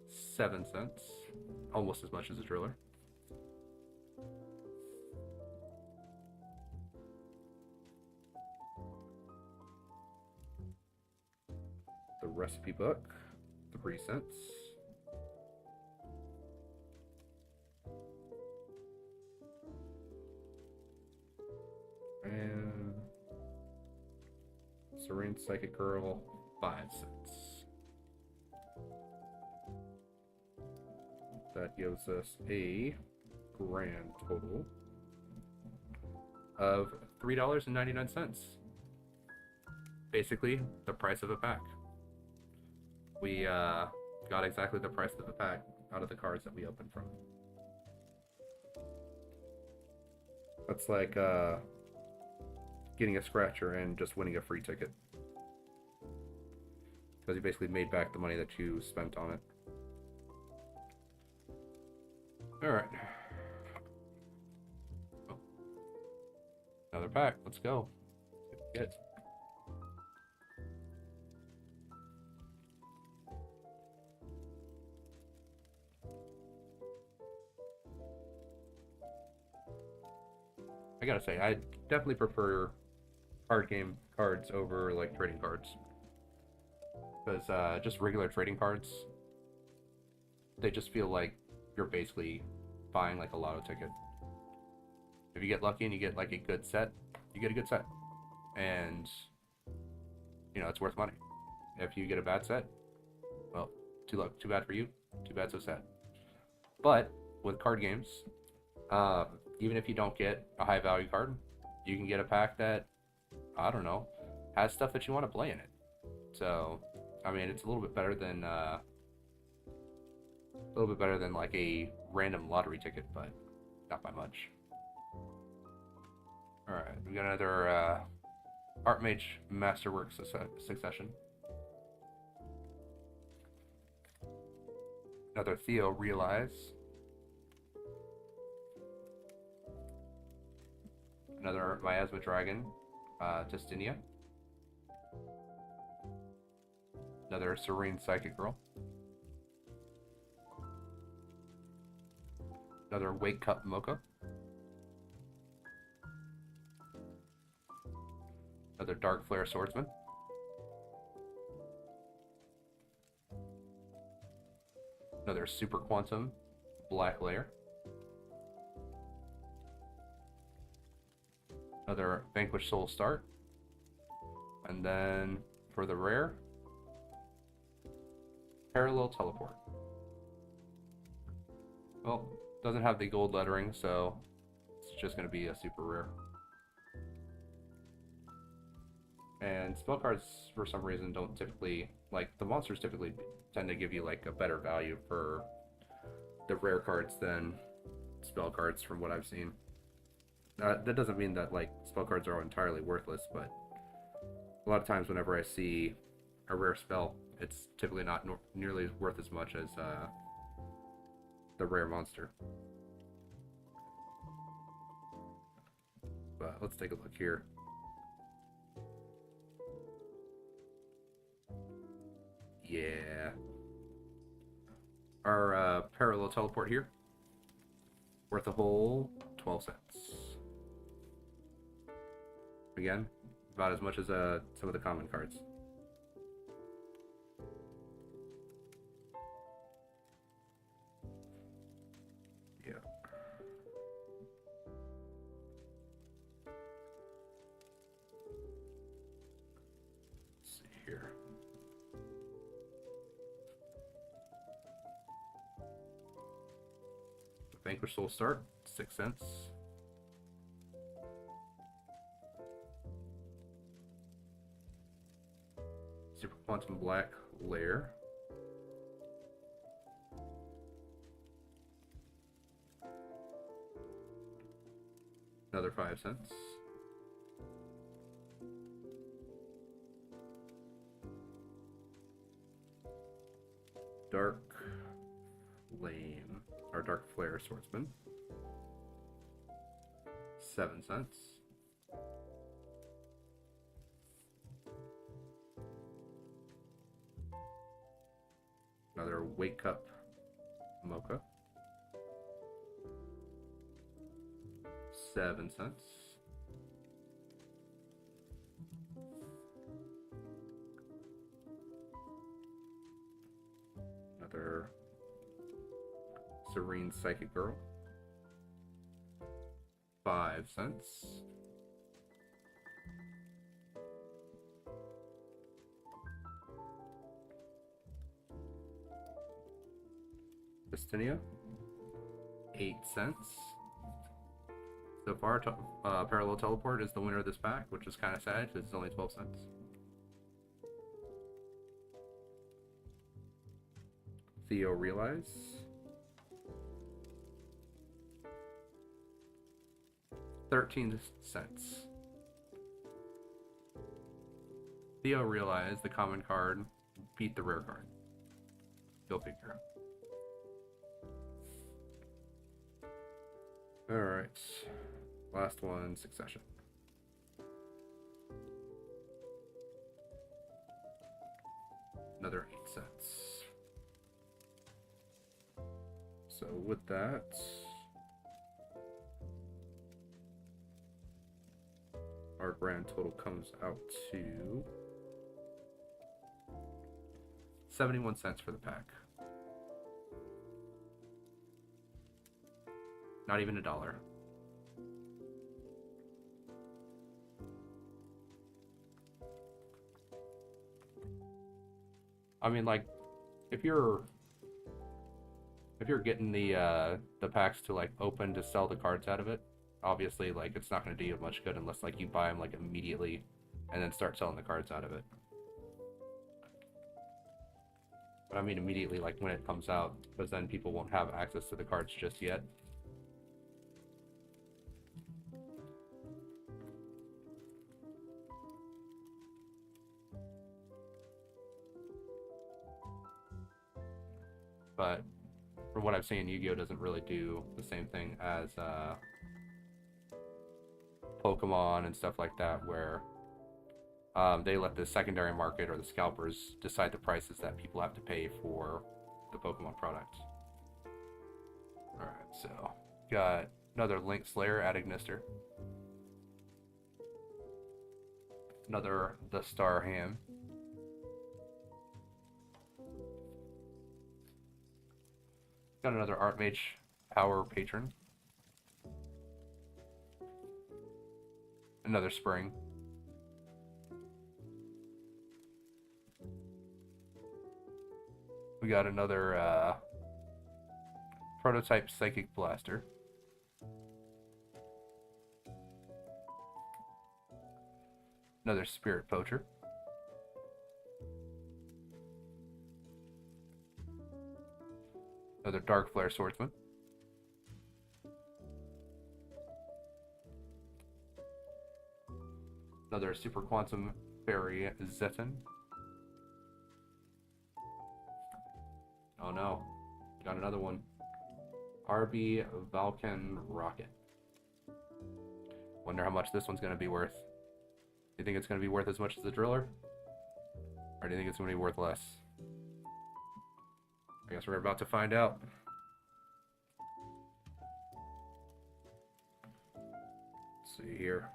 7 cents. Almost as much as a driller. The Recipe Book. 3 cents. And Serene Psychic Girl, 5 cents. That gives us a grand total of $3.99. Basically, the price of a pack. We got exactly the price of the pack out of the cards that we opened from. That's like getting a scratcher and just winning a free ticket. Because you basically made back the money that you spent on it. Alright. Oh. Another pack. Let's go. Get. I gotta say, I definitely prefer card game cards over like trading cards. Because just regular trading cards, they just feel like you're basically buying like a lotto ticket. If you get lucky and you get like a good set, you get a good set. And, you know, it's worth money. If you get a bad set, well, too bad for you, too bad so sad. But with card games, even if you don't get a high value card, you can get a pack that, I don't know, has stuff that you want to play in it. So, I mean, it's a little bit better than like a random lottery ticket, but not by much. All right, we got another Artmage Masterwork Succession. Another Theo Realize. Another Miasma Dragon, Testinia. Another Serene Psychic Girl. Another Wake Cup Mocha. Another Dark Flare Swordsman. Another Super Quantum Black Layer. Another Vanquish Soul Start. And then for the rare, Parallel Teleport. Well, doesn't have the gold lettering, so it's just going to be a super rare. And spell cards, for some reason, don't typically, like, the monsters typically tend to give you, like, a better value for the rare cards than spell cards, from what I've seen. That doesn't mean that, like, spell cards are entirely worthless, but a lot of times whenever I see a rare spell, it's typically not nearly worth as much as the rare monster. But let's take a look here. Yeah. Our Parallel Teleport here, worth a whole 12 cents. Again, about as much as some of the common cards. Yeah. Let's see here. Vanquish Soul Start, 6 cents. Super Quantum Black Layer. Another 5 cents. Dark Flame, or Dark Flare Swordsman. 7 cents. Another Wake Up Mocha. 7 cents. Another Serene Psychic Girl. 5 cents. Justinia. 8 cents. So far, Parallel Teleport is the winner of this pack, which is kind of sad because it's only 12 cents. Theo Realize. 13 cents. Theo Realize, the common card, beat the rare card. Go figure. Alright. Last one, Succession. Another 8 cents. So with that, our grand total comes out to 71 cents for the pack. Not even $1. I mean, like, if you're getting the packs to like open to sell the cards out of it, obviously like it's not going to do you much good unless like you buy them like immediately and then start selling the cards out of it. But I mean immediately, like when it comes out, because then people won't have access to the cards just yet. But from what I've seen, Yu-Gi-Oh! Doesn't really do the same thing as Pokemon and stuff like that, where they let the secondary market or the scalpers decide the prices that people have to pay for the Pokemon product. Alright, so got another Link Slayer at Ignister. Another The Star Ham. Got another Archmage Power Patron. Another Spring. We got another Prototype Psychic Blaster. Another Spirit Poacher. Another Dark Flare Swordsman. Another Super Quantum Fairy Zeton. Oh no, got another one. RB Vulcan Rocket. Wonder how much this one's gonna be worth. Do you think it's gonna be worth as much as the Driller? Or do you think it's gonna be worth less? I guess we're about to find out. Let's see here.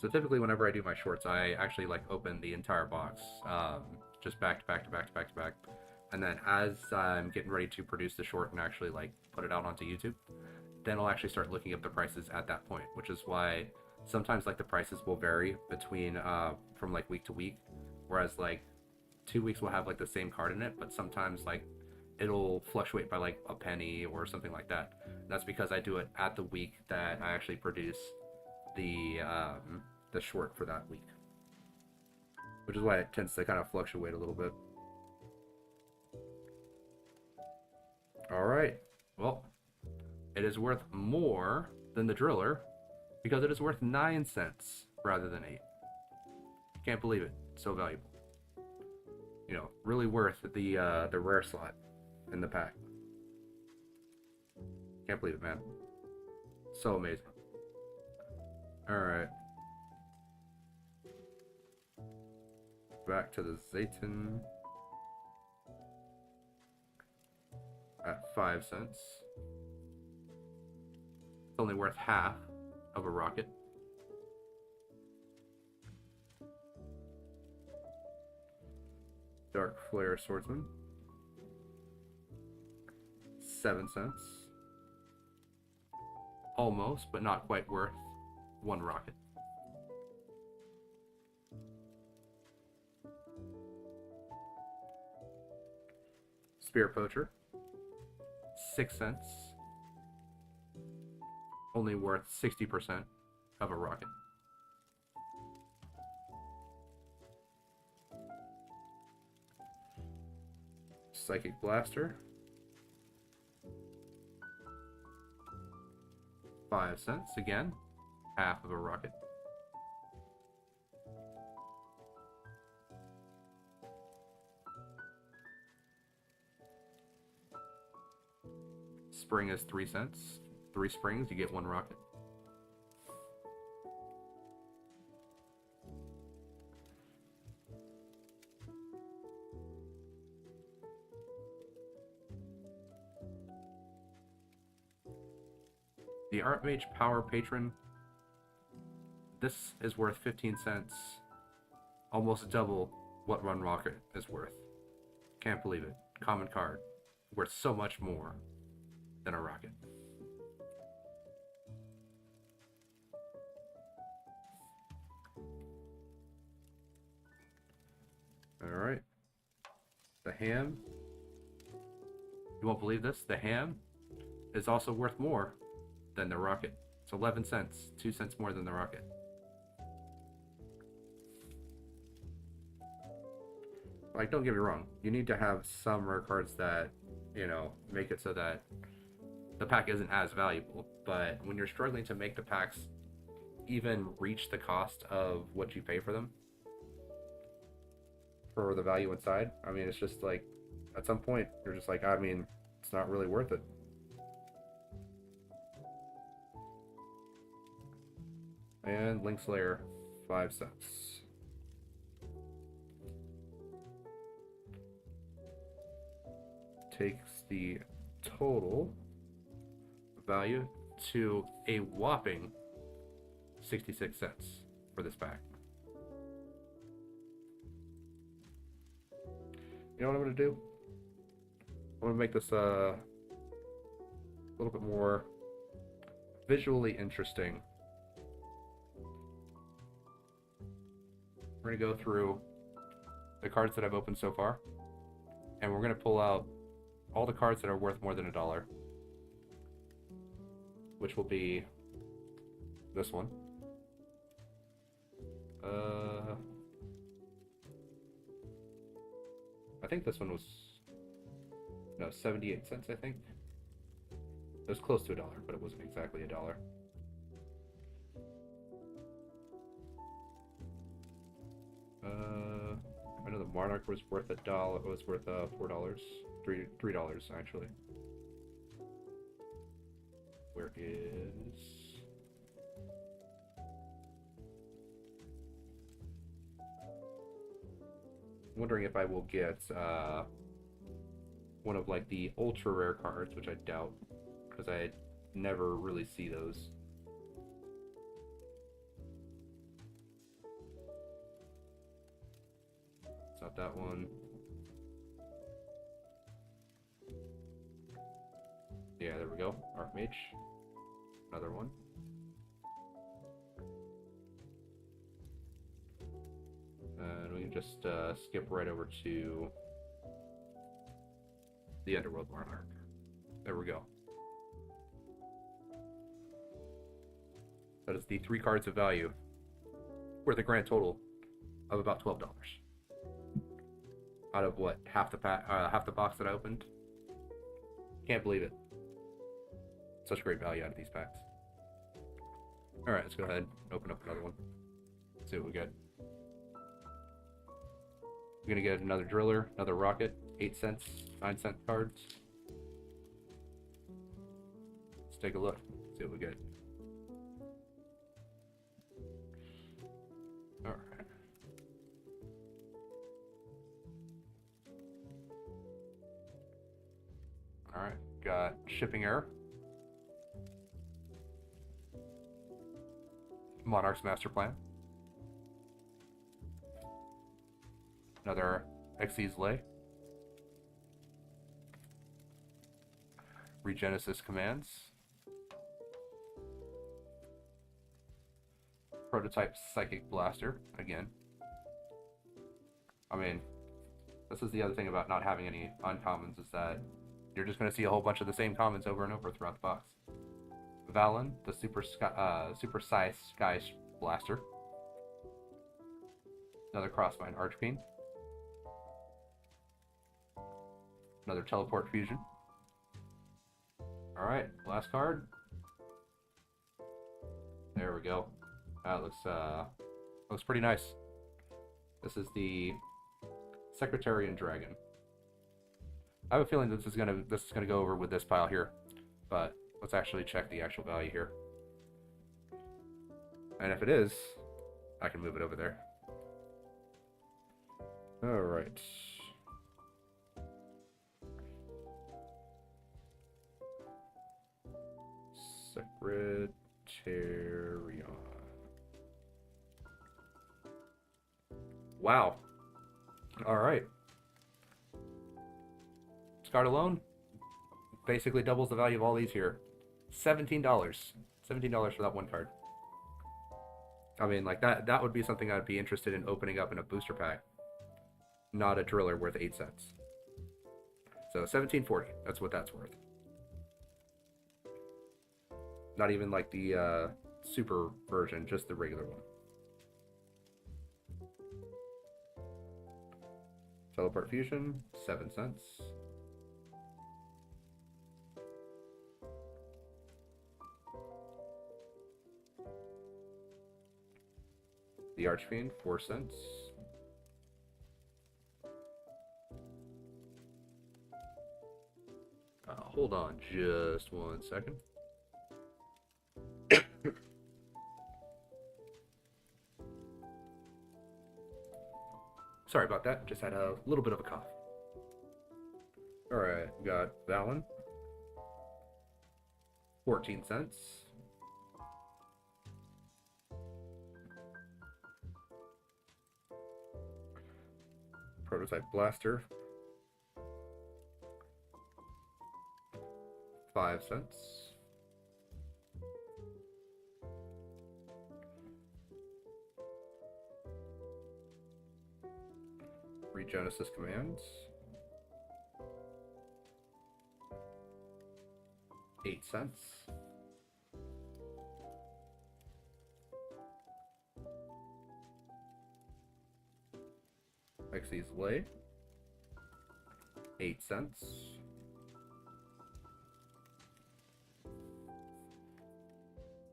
So typically whenever I do my shorts, I actually like open the entire box, just back to back to back to back to back. And then as I'm getting ready to produce the short and actually like put it out onto YouTube, then I'll actually start looking up the prices at that point, which is why sometimes like the prices will vary between from like week to week, whereas like 2 weeks will have like the same card in it, but sometimes like it'll fluctuate by like a penny or something like that. That's because I do it at the week that I actually produce the short for that week, which is why it tends to kind of fluctuate a little bit. All right. Well, it is worth more than the driller because it is worth 9 cents rather than 8. Can't believe it. So valuable. Really worth the rare slot in the pack. Can't believe it, man. So amazing. All right. Back to the Zayton at 5 cents. It's only worth half of a rocket. Dark Flare Swordsman, 7 cents. Almost, but not quite worth 1 rocket. Spear Poacher, 6 cents. Only worth 60% of a rocket. Psychic Blaster, 5 cents. Again, half of a rocket. Spring is 3 cents. 3 springs, you get 1 rocket. The Archmage Power Patron. This is worth 15 cents. Almost double what Run Rocket is worth. Can't believe it. Common card. Worth so much more than a rocket. Alright. The ham. You won't believe this. The ham is also worth more than the rocket. It's 11 cents. 2 cents more than the rocket. Like, don't get me wrong. You need to have some rare cards that, make it so that the pack isn't as valuable. But when you're struggling to make the packs even reach the cost of what you pay for them, for the value inside, I mean, it's just like, at some point, you're just like, I mean, it's not really worth it. And Linkslayer, 5 cents. Takes the total value to a whopping 66 cents for this pack. You know what I'm going to do? I'm going to make this a little bit more visually interesting. We're going to go through the cards that I've opened so far, and we're going to pull out all the cards that are worth more than $1, which will be this one. I think this one was, no, 78 cents, I think. It was close to $1, but it wasn't exactly $1. I know the Monarch was worth $1. It was worth $4, $3 actually. Where is? I'm wondering if I will get one of like the ultra rare cards, which I doubt, because I never really see those. It's not that one. Yeah, there we go. Archmage. Another one. And we can just skip right over to the Underworld Monarch. There we go. That is the 3 cards of value, worth a grand total of about $12. Out of what, half the box that I opened? Can't believe it. Such great value out of these packs. Alright, let's go ahead and open up another one. See what we get. We're gonna get another driller, another rocket, 8 cents, 9-cent cards. Let's take a look, see what we get. Alright. Alright, got shipping error. Monarch's Master Plan. Another Xyz Lay. Regenesis Commands. Prototype Psychic Blaster, again. I mean, this is the other thing about not having any uncommons, is that you're just going to see a whole bunch of the same commons over and over throughout the box. Valen, the Super Size Sky Blaster. Another Crossbind Archfiend. Another Teleport Fusion. Alright, last card. There we go. That looks pretty nice. This is the Secretarian Dragon. I have a feeling that this is gonna go over with this pile here, but let's actually check the actual value here. And if it is, I can move it over there. Alright. Secretarian. Wow. Alright. This card alone basically doubles the value of all these here. $17. $17 for that one card. I mean, like, that would be something I'd be interested in opening up in a booster pack. Not a driller worth 8 cents. So $17.40. That's what that's worth. Not even like the super version, just the regular one. Teleport Fusion, 7 cents. The Archfiend, 4 cents. Hold on just 1 second. Sorry about that, just had a little bit of a cough. Alright, we got Valen. 14 cents. Prototype Blaster. 5 cents. Regenesis Commands. 8 cents. Xyz Lay. 8 cents.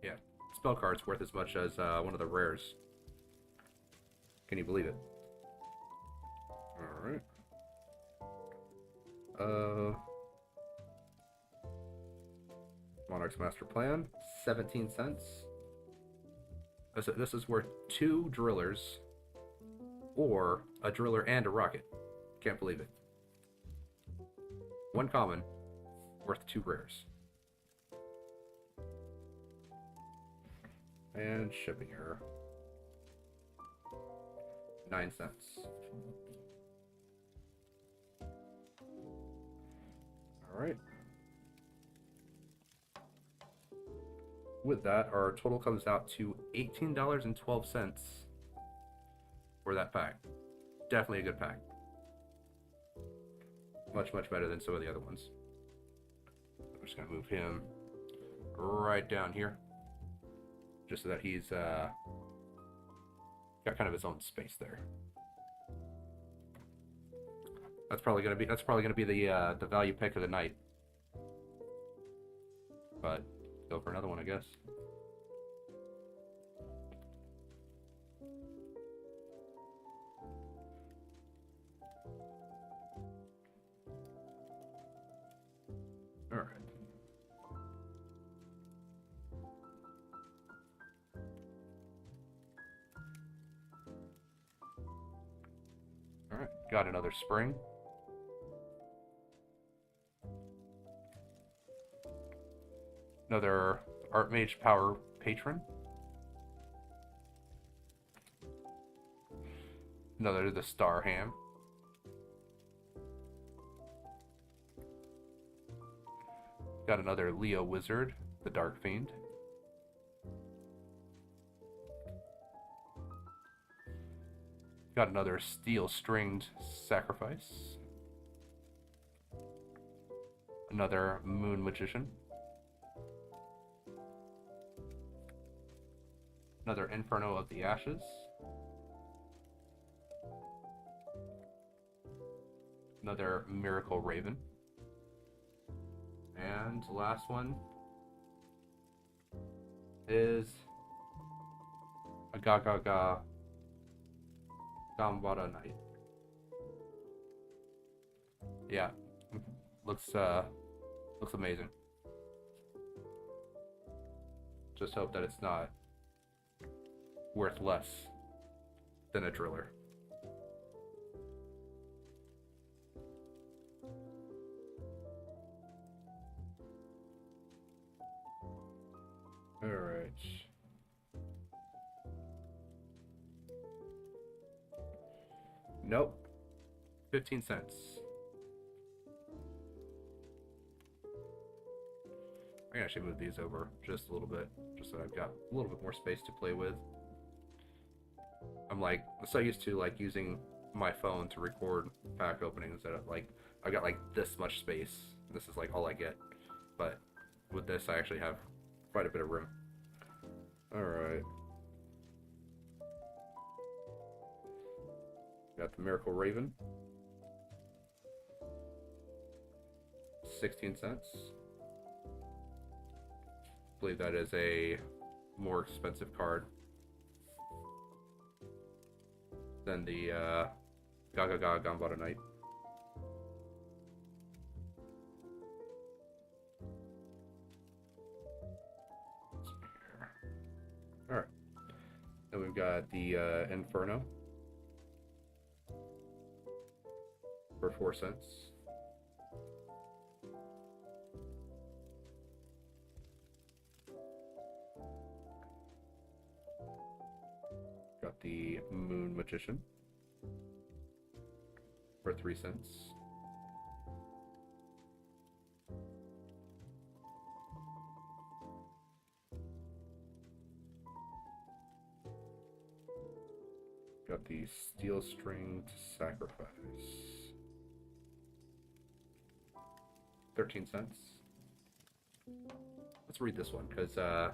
Yeah, spell card's worth as much as one of the rares. Can you believe it? Alright. Monarch's Master Plan, 17 cents. This is worth 2 drillers or a driller and a rocket. Can't believe it. 1 common, worth 2 rares. And shipping error. 9 cents. Alright. With that, our total comes out to $18.12 for that pack. Definitely a good pack. Much, much better than some of the other ones. I'm just going to move him right down here, just so that he's got kind of his own space there. That's probably gonna be the value pick of the night. but go for another one, I guess. Alright. Alright, got another spring. Another Archmage Power Patron. Another the Star Ham. Got another Leo Wizard, the Dark Fiend. Got another Steel Stringed Sacrifice. Another Moon Magician. Another Inferno of the Ashes. Another Miracle Raven. And the last one is a Gambada Knight. Yeah, looks amazing. Just hope that it's not worth less than a driller. All right. Nope. 15 cents. I can actually move these over just a little bit, just so I've got a little bit more space to play with. I'm like so used to like using my phone to record pack openings that I've got like this much space. This is like all I get, but with this I actually have quite a bit of room. All right. Got the Miracle Raven. 16 cents. I believe that is a more expensive card than the Gambada Knight. Alright. Then we've got the Inferno for 4 cents. Got the Moon Magician for 3 cents. Got the Steel Stringed Sacrifice. 13 cents. Let's read this one, because I'm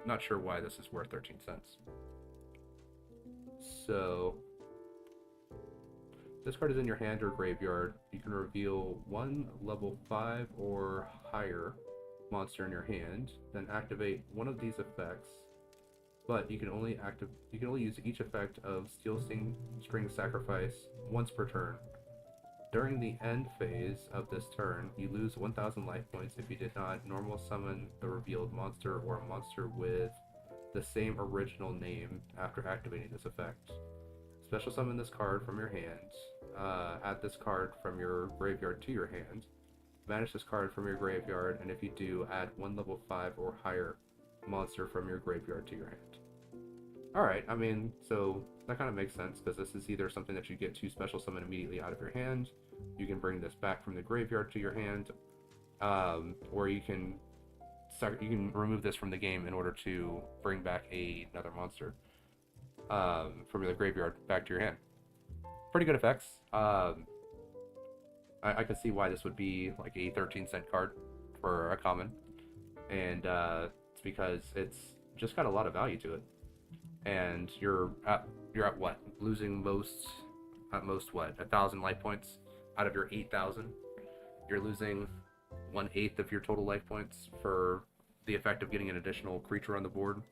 not sure why this is worth 13 cents. So, this card is in your hand or graveyard. You can reveal one level 5 or higher monster in your hand, then activate one of these effects. But you can only use each effect of Steel String Sacrifice once per turn. During the end phase of this turn, you lose 1,000 life points if you did not normal summon the revealed monster or a monster with the same original name after activating this effect. Special summon this card from your hand. Add this card from your graveyard to your hand. Banish this card from your graveyard, and if you do, add one level 5 or higher monster from your graveyard to your hand. Alright, I mean, so that kind of makes sense, because this is either something that you get to special summon immediately out of your hand, you can bring this back from the graveyard to your hand, or you can remove this from the game in order to bring back another monster from the graveyard back to your hand. Pretty good effects. I could see why this would be like a 13-cent card for a common, and it's because it's just got a lot of value to it. And you're at what? Losing at most what? 1,000 life points out of your 8,000. You're losing 1/8 of your total life points for the effect of getting an additional creature on the board,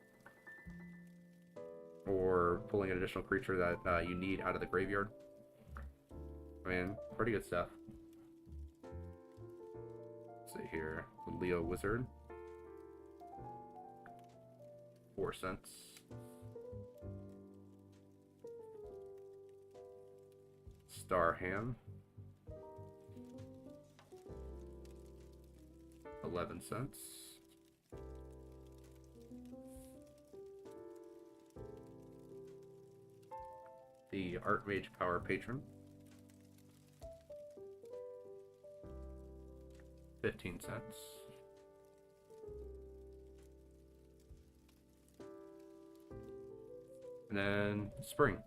or pulling an additional creature that you need out of the graveyard. I mean, pretty good stuff. Let's see here. Leo Wizard. 4 cents. Starham. 11 cents. The Archmage Power Patron. 15 cents. And then Spring.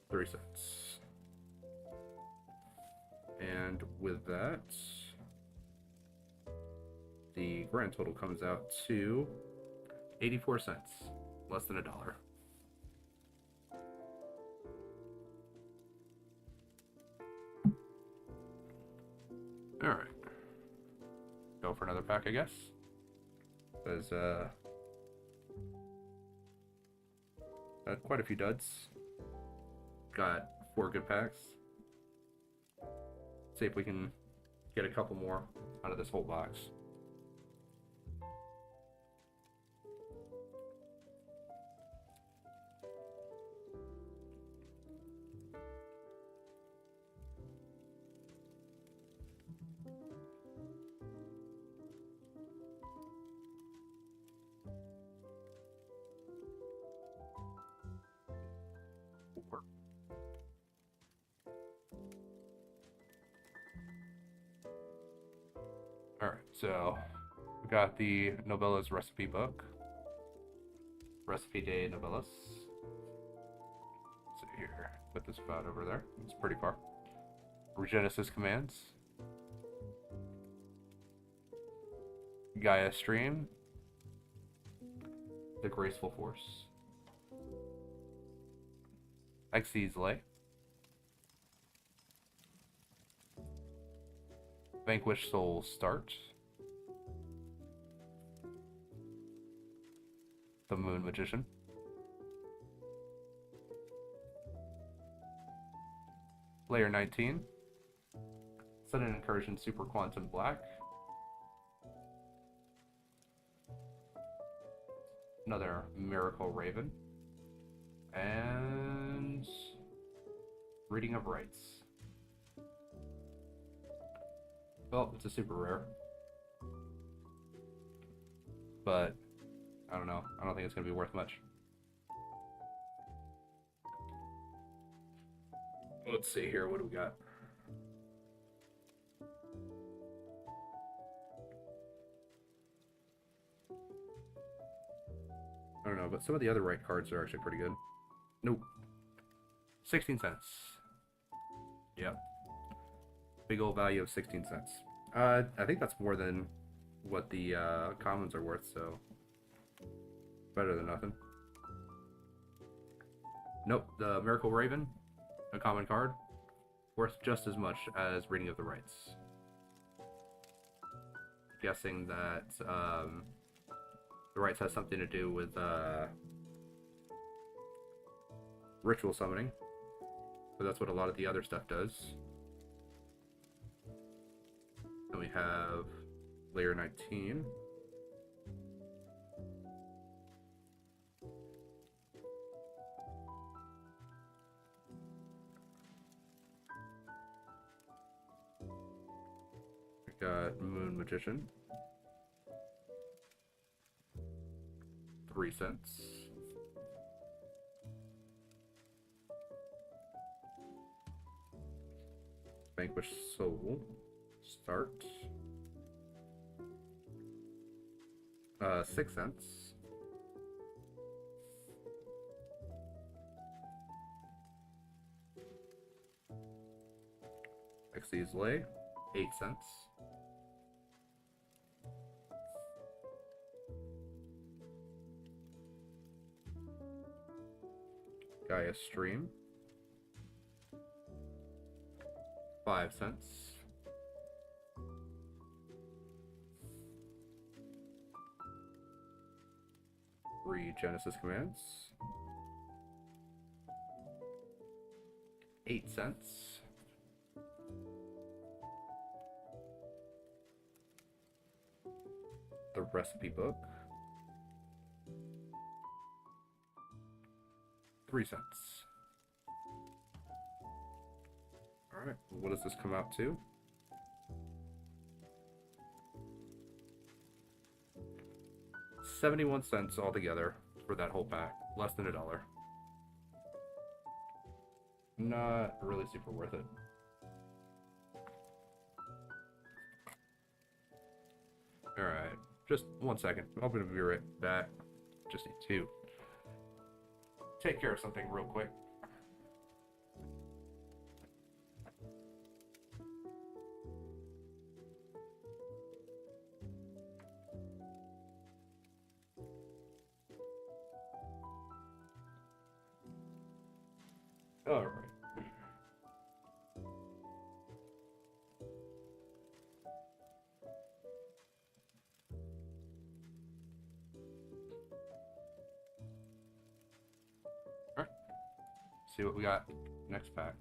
3 cents. And with that, the grand total comes out to 84 cents, less than $1. All right, go for another pack, I guess. There's quite a few duds. Got 4 good packs. See if we can get a couple more out of this whole box. Alright, so we got the Nobella's recipe book. Recipe Day Novellas. Let's see here. Put this about over there. It's pretty far. Regenesis commands. Gaia Stream. The Graceful Force. Xyz Lay. Vanquished Soul Start. The Moon Magician. Layer 19. Sudden Incursion Super Quantum Black. Another Miracle Raven. And Reading of Rites. Well, it's a super rare. But I don't know. I don't think it's going to be worth much. Let's see here. What do we got? I don't know, but some of the other right cards are actually pretty good. Nope. 16 cents. Yep. Big old value of 16 cents. I think that's more than what the commons are worth, so better than nothing. Nope, the Miracle Raven, a common card, worth just as much as Reading of the Rites. Guessing that the Rites has something to do with ritual summoning, but that's what a lot of the other stuff does. Then we have layer 19. We got Moon Magician. 3 cents. Vanquished Soul. Start. 6 cents. Xyz Lay. 8 cents. Gaia Stream. 5 cents. Three Genesis commands. 8 cents. The recipe book. 3 cents. Alright, what does this come out to? 71 cents altogether for that whole pack. Less than $1. Not really super worth it. Alright, just 1 second. I'm gonna be right back. Just need to take care of something real quick. All right. All right. See what we got next pack.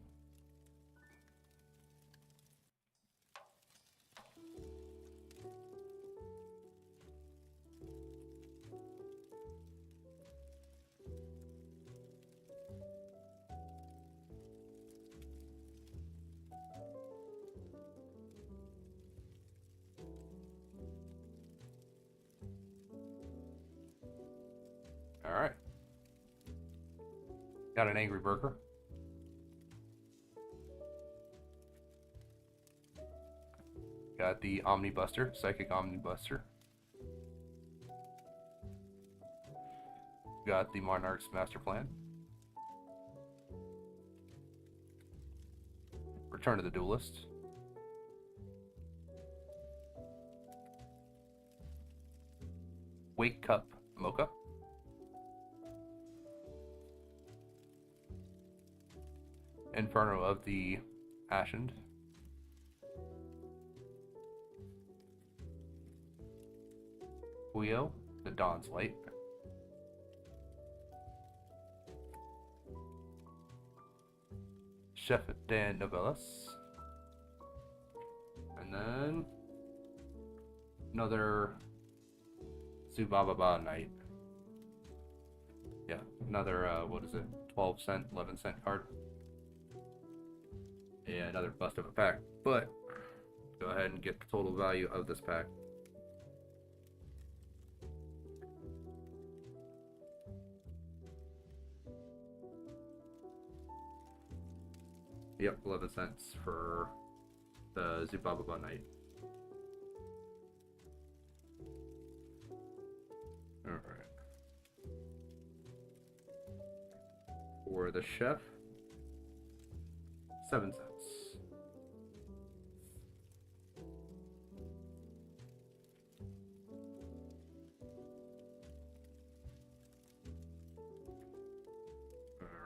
All right. Got an Angry Burger. Got the Omnibuster, Psychic Omnibuster. Got the Monarch's Master Plan. Return of the Duelist. Wake Cup Mocha. Inferno of the Ashened. Puyo, the Dawn's Light. Chef Dan Novellis. And then another Zubababa Knight. Yeah, another, what is it, 12 cent, 11 cent card. Yeah, another bust of a pack. But, go ahead and get the total value of this pack. Yep, 11 cents for the Zubababa Knight. Alright. For the Chef, 7 cents.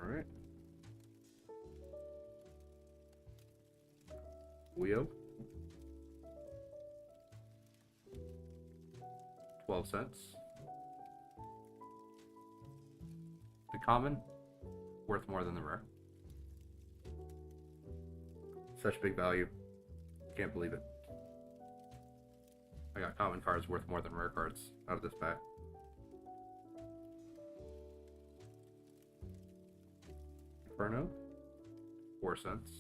Alright. Weo, 12 cents. The common, worth more than the rare. Such big value. Can't believe it. I got common cards worth more than rare cards out of this pack. Inferno, 4 cents.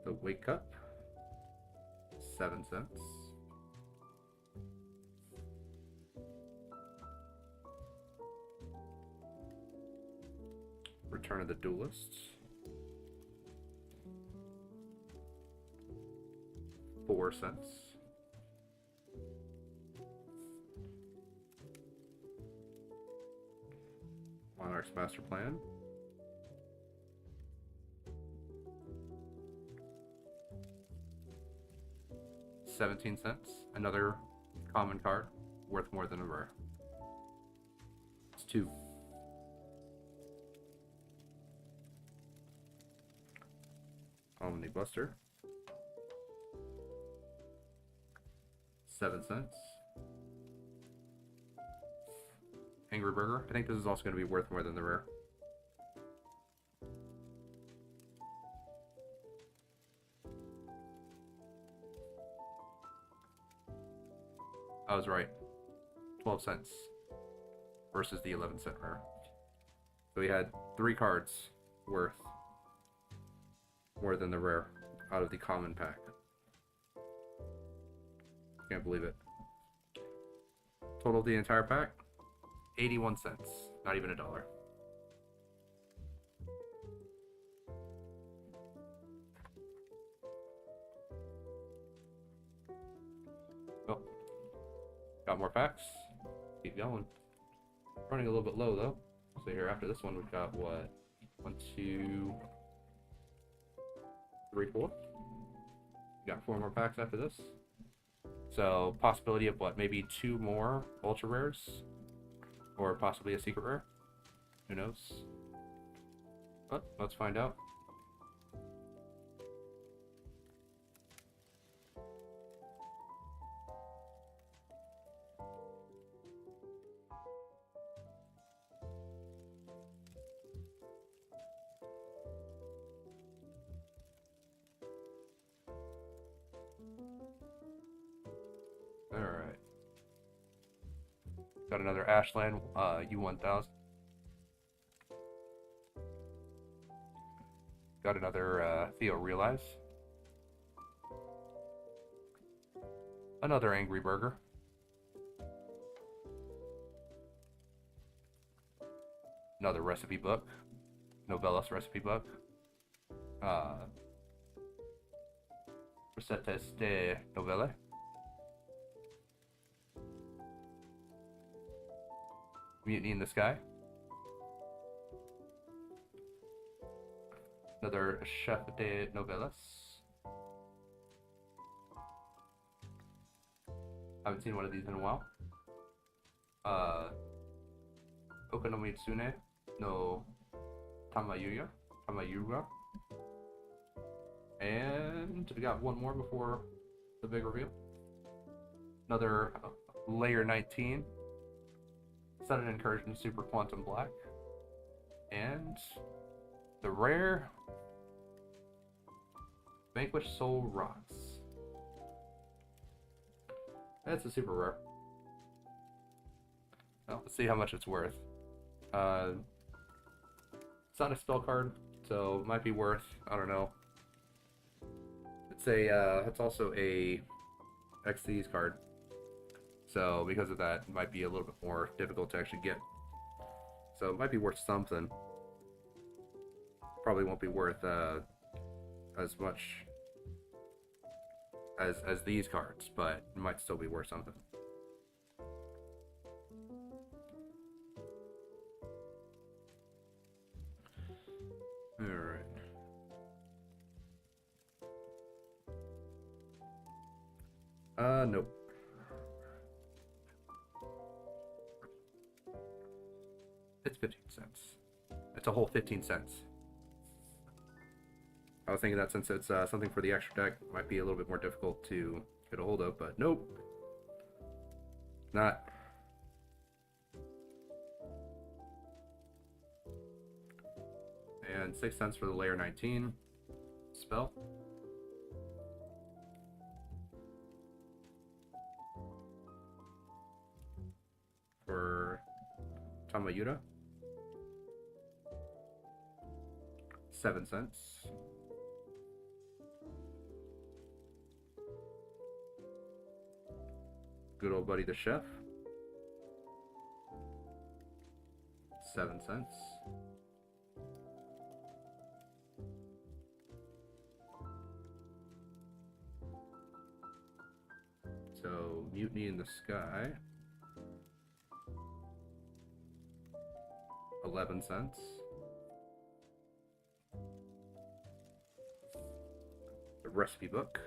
The Wake Up, 7 cents. Return of the Duelist, 4 cents. Monarch's Master Plan, 17 cents. Another common card worth more than a rare. It's 2. Omni Buster. 7 cents. Angry Burger. I think this is also going to be worth more than the rare. I was right. 12 cents versus the 11-cent rare. So we had 3 cards worth more than the rare out of the common pack. Can't believe it. Total of the entire pack, 81 cents. Not even $1. Oh, got more packs. Keep going. Running a little bit low though. So here after this one we've got what? 1, 2, 3, 4. Got 4 more packs after this. So possibility of what? Maybe 2 more ultra rares, or possibly a secret rare. Who knows? But let's find out. Alright. Got another Ashland U1000. Got another Theo Realize. Another Angry Burger. Another recipe book. Novellas recipe book. Recettes de Novelle. Mutiny in the Sky. Another Chef de Novellas. Haven't seen one of these in a while. Okonomitsune no Tamayuya. And we got one more before the big reveal. Another Layer 19. Sudden Incursion Super Quantum Black. And the rare Vanquished Soul Rocks. That's a super rare. Well, let's see how much it's worth. It's not a spell card, so it might be worth, I don't know. It's also a XC's card. So because of that, it might be a little bit more difficult to actually get. So it might be worth something. Probably won't be worth as much as these cards, but it might still be worth something. Alright. Nope. It's 15 cents. It's a whole 15 cents. I was thinking that since it's something for the extra deck, it might be a little bit more difficult to get a hold of, but nope. Not. And 6 cents for the Layer 19 spell. For Tamayuta. 7 cents. Good old buddy the chef. 7 cents. So Mutiny in the Sky. 11 cents. The recipe book.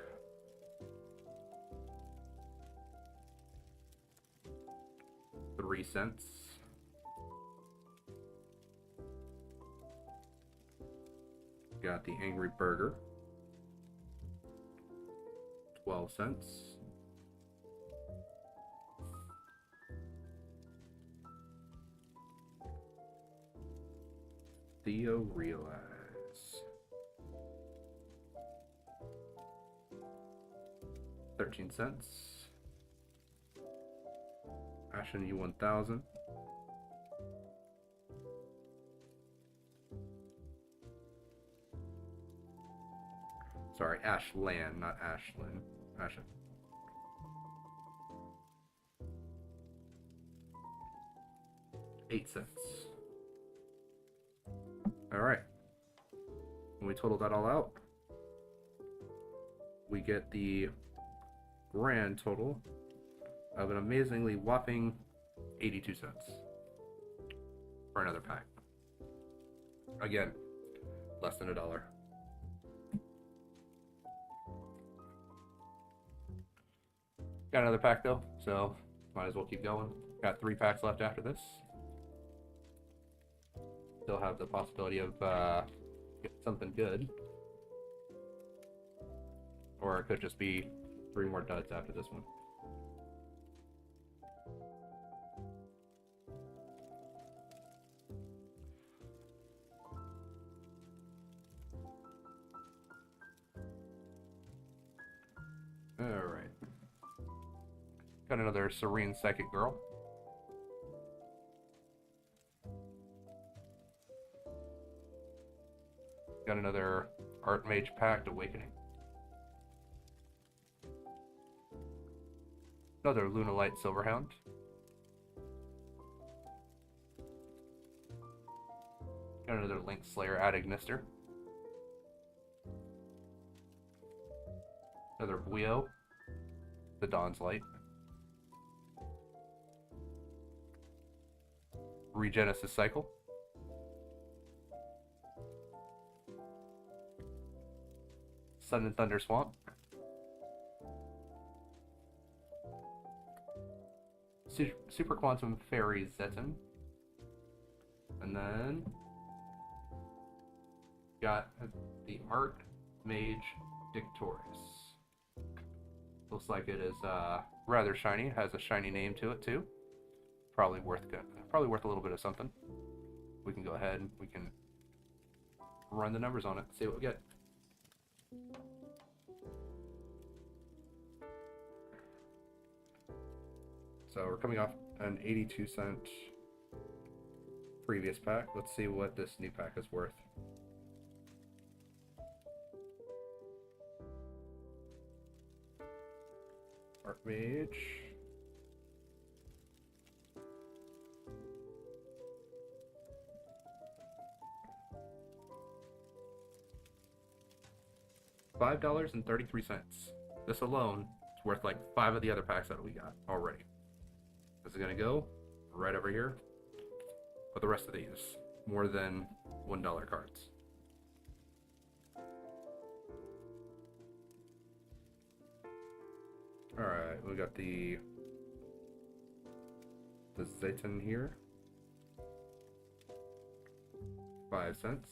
3 cents. got the Angry Burger, 12 cents. Theo Realize, 13 cents. Ashen U1000, sorry, Ashland, not Ashland. Ashen. $8. Alright. When we total that all out, we get the grand total of an amazingly whopping 82 cents for another pack. Again, less than $1. Got another pack though, so might as well keep going. Got 3 packs left after this. Still have the possibility of getting something good. Or it could just be 3 more duds after this one. Alright. Got another Serene Psychic Girl. Got another Archmage Pact Awakening. Another Lunalight Silverhound. Got another Link Slayer Adagnister. Another Buio, the Dawn's Light. Regenesis Cycle. Sun and Thunder Swamp. Super Quantum Fairy Zeton. And then got the Archmage Victorious. Looks like it is rather shiny. It has a shiny name to it too. Probably worth a little bit of something. We can go ahead and we can run the numbers on it, see what we get. So we're coming off an 82-cent previous pack. Let's see what this new pack is worth. Archmage. $5.33. This alone is worth like 5 of the other packs that we got already. This is gonna go right over here with the rest of these. More than $1 cards. Alright, we got the Zeton here. 5 cents.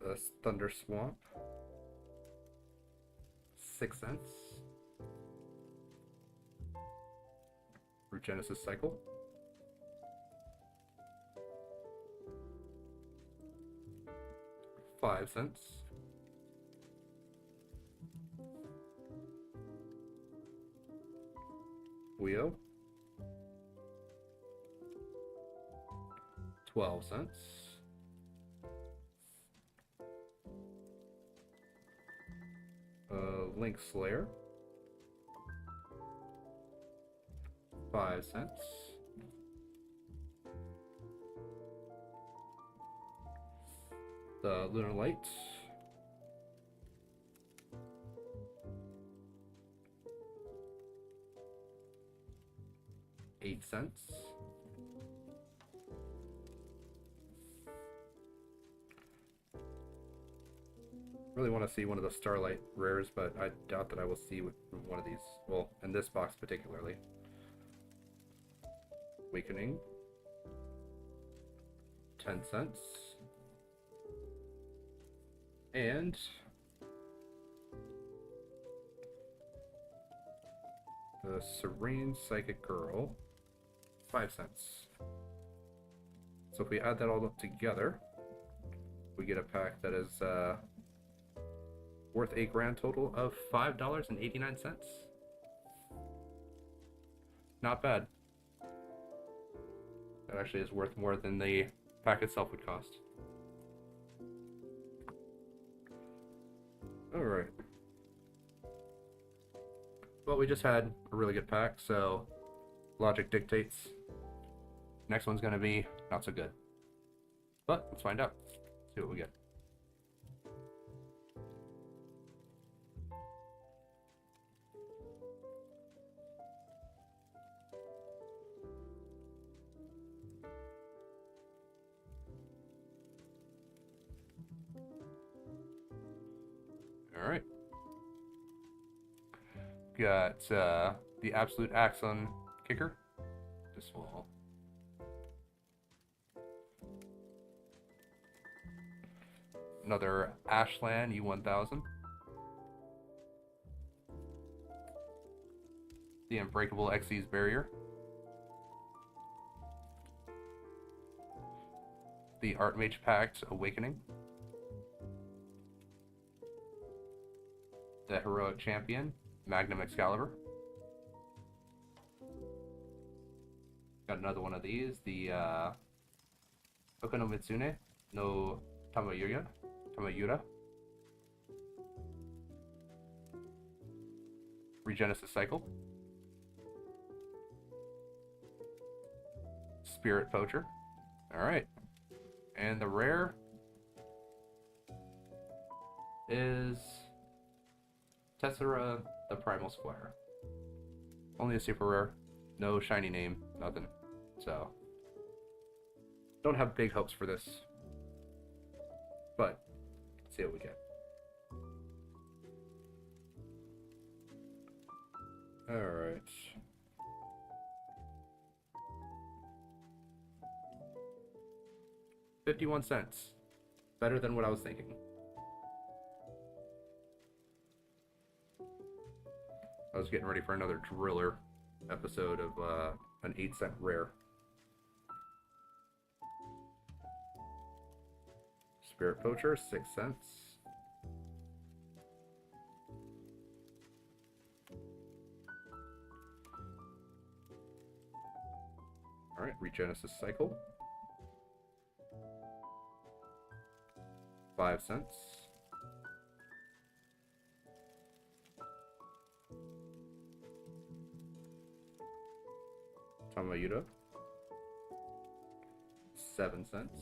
The Thunder Swamp. 6 cents. Regenesis Cycle. 5 cents. Buio. 12 cents. Link Slayer. 5 cents. The Lunar Light. 8 cents. Really want to see one of the Starlight rares, but I doubt that I will see one of these. Well, in this box particularly. Awakening. 10 cents. And the Serene Psychic Girl, 5 cents. So if we add that all up together, we get a pack that is worth a grand total of $5.89. Not bad. That actually is worth more than the pack itself would cost. Alright. Well, we just had a really good pack, so logic dictates next one's gonna be not so good. But let's find out. See what we get. Alright. Got the Absolute Axon Kicker. This will. Another Ashland U1000. The Unbreakable Xyz Barrier. The Archmage Pact Awakening. The Heroic Champion Magnum Excalibur. Got another one of these, the Okonomitsune no Tamayura. Regenesis Cycle. Spirit Poacher. Alright. And the rare is Tessera the Primal Squire. Only a super rare. No shiny name. Nothing. So, don't have big hopes for this. But, let's see what we get. Alright. $0.51. Better than what I was thinking. I was getting ready for another Driller episode of an 8-cent rare. Spirit Poacher, 6 cents. Alright, Regenesis Cycle. 5 cents. Tamayura. 7 cents.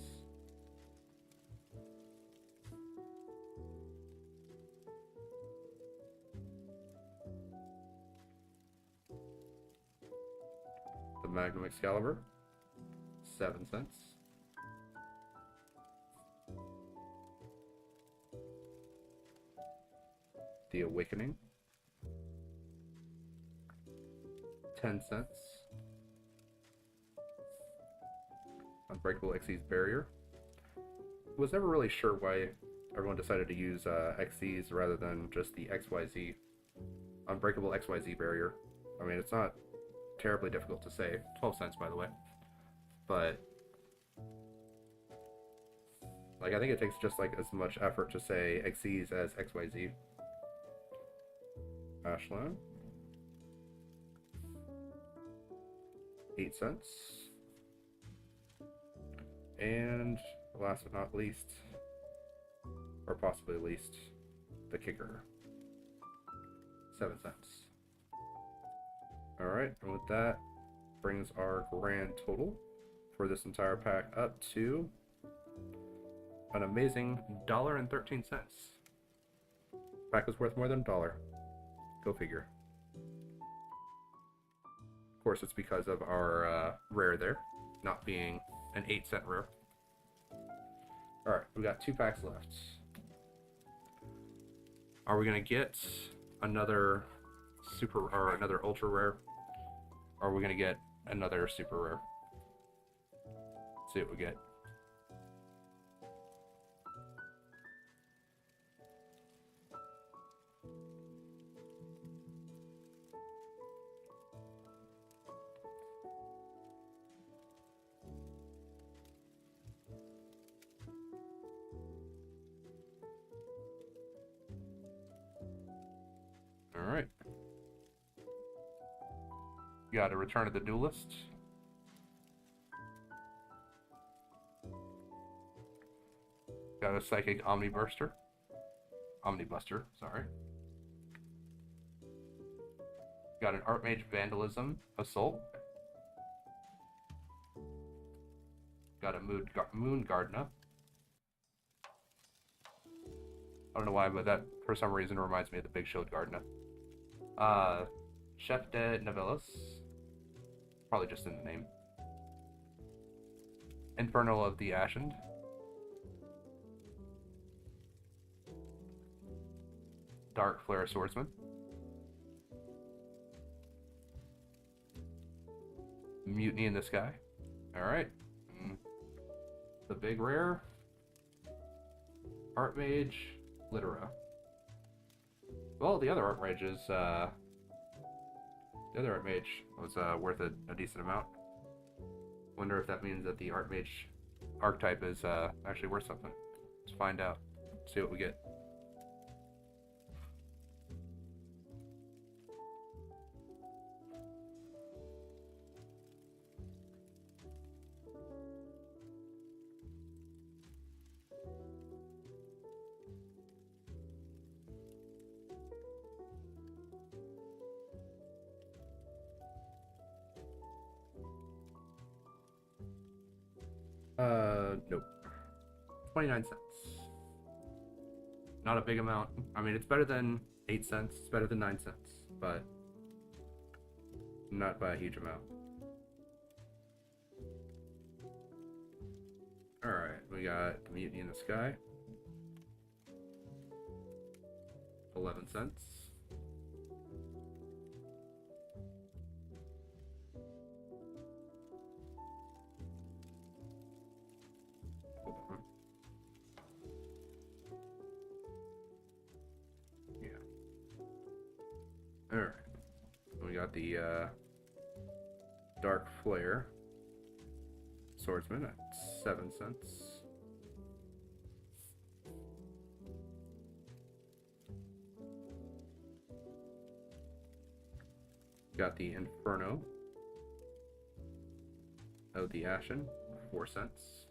The Magnum Excalibur. 7 cents. The Awakening. 10 cents. Unbreakable Xyz Barrier. Was never really sure why everyone decided to use XYZ rather than just the XYZ. Unbreakable XYZ Barrier. I mean, it's not terribly difficult to say. 12 cents, by the way. But, like, I think it takes just, like, as much effort to say XYZ as XYZ. Ashland. 8 cents. And last but not least, or possibly least, the Kicker. 7 cents. Alright, and with that brings our grand total for this entire pack up to an amazing $1.13. Pack was worth more than $1. Go figure. Of course, it's because of our rare there, not being an 8-cent rare. Alright, we got 2 packs left. Are we going to get another super or another ultra rare? Or are we going to get another super rare? Let's see what we get. Got a Return of the Duelist. Got a Psychic Omnibuster. Omnibuster, sorry. Got an Archmage Vandalism Assault. Got a Moon Gardna. I don't know why, but that for some reason reminds me of the Big Shield Gardna. Chef de Novellis. Probably just in the name. Infernal of the Ashened. Dark Flare Swordsman. Mutiny in the Sky. Alright. The big rare. Archmage Littera. Well, the other Archmage is, the other Archmage was worth a decent amount. Wonder if that means that the Archmage archetype is actually worth something. Let's find out. See what we get. Nope. 29 cents. Not a big amount. I mean, it's better than 8 cents. It's better than 9 cents. But not by a huge amount. Alright, we got the Mutiny in the Sky. 11 cents. Alright, we got the Dark Flare Swordsman at 7 cents. Got the Inferno of the Ashen, 4 cents.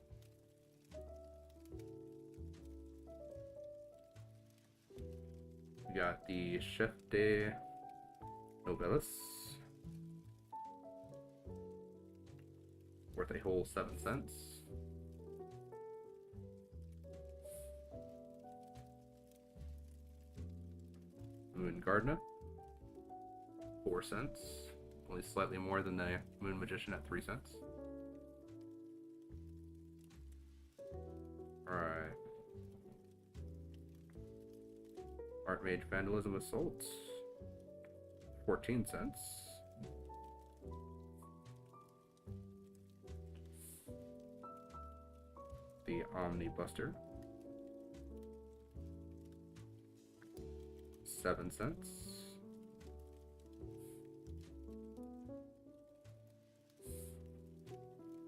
We got the Chef de Novellis, worth a whole 7 cents. Moon Gardna, 4 cents. Only slightly more than the Moon Magician at 3 cents. Alright. Archmage Vandalism Assault, 14 cents. The Omnibuster, 7 cents.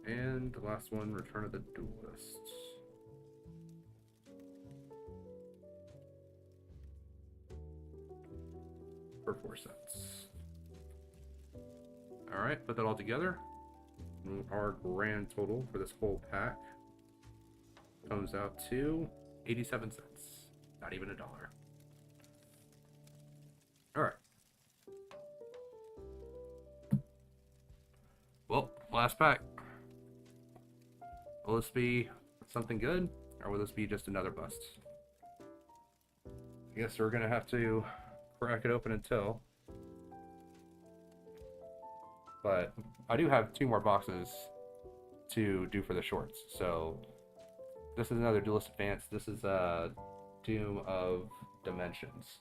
And the last one, Return of the Duelist. For 4 cents. Alright, put that all together. Our grand total for this whole pack comes out to 87 cents. Not even $1. Alright. Well, last pack. Will this be something good, or will this be just another bust? I guess we're gonna have to crack it open and tell. But I do have 2 more boxes to do for the shorts. So this is another Duelist Advance. This is a Doom of Dimensions.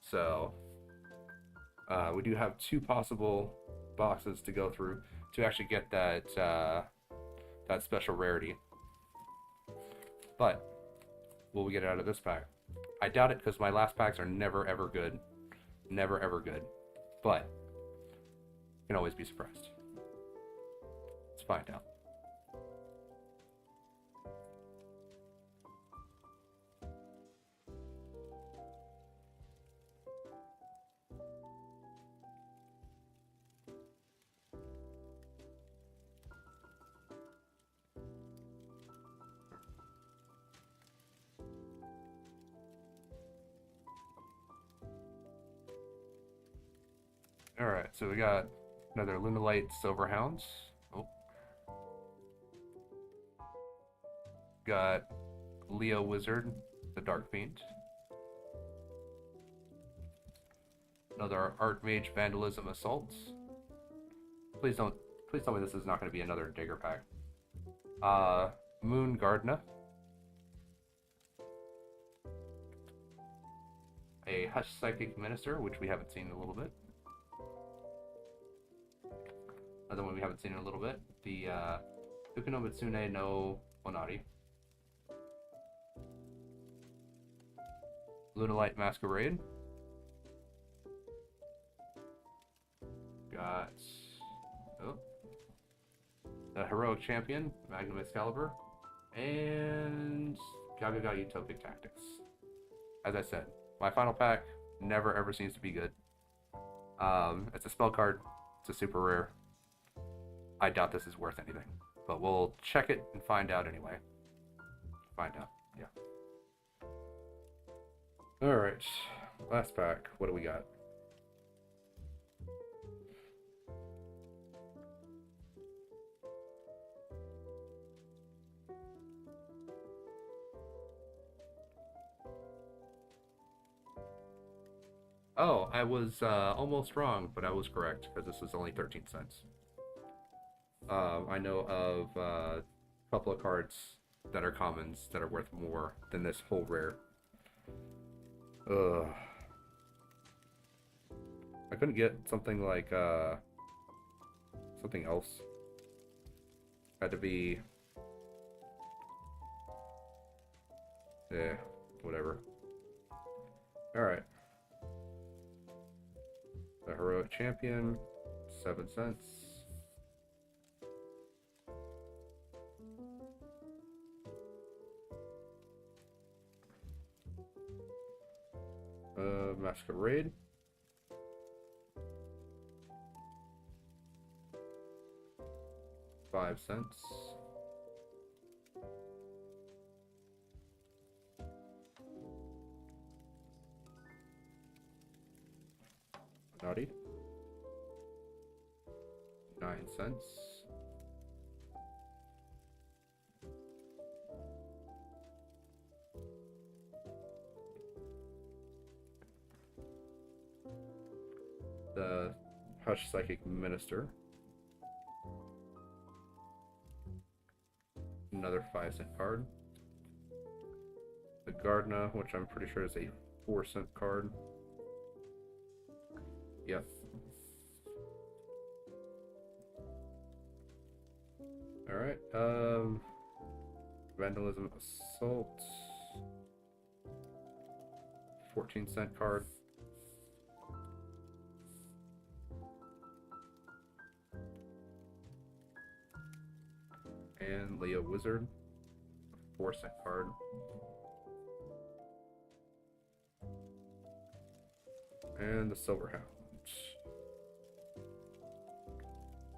So we do have 2 possible boxes to go through to actually get that that special rarity. But will we get it out of this pack? I doubt it, because my last packs are never ever good. Never ever good. But you can always be surprised. Let's find out. Alright, so we got another Lunalight Silverhounds. Oh, got Leo Wizard, the Dark Fiend. Another Archmage Vandalism Assault. Please don't. Please tell me this is not going to be another Digger pack. Moon Gardener. A Hush Psychic Minister, which we haven't seen in a little bit. Another one we haven't seen in a little bit. The Ukano Mitsune no Onari. Lunalight Masquerade. Got the Heroic Champion, Magnum Excalibur, and Gaga Utopic Tactics. As I said, my final pack never ever seems to be good. It's a spell card. It's a super rare. I doubt this is worth anything, but we'll check it and find out anyway. Find out, yeah. All right, last pack. What do we got? Oh, I was almost wrong, but I was correct because this is only 13 cents. I know of a couple of cards that are commons that are worth more than this whole rare. Ugh. I couldn't get something like something else. Had to be whatever. Alright. The Heroic Champion, 7 cents. Masquerade. $5. Naughty. 9 cents. The Hush Psychic Minister. Another 5-cent card. The Gardener, which I'm pretty sure is a 4-cent card. Yep. Alright, Vandalism Assault. 14-cent card. And Leo Wizard. 4-cent card. And the Silverhound.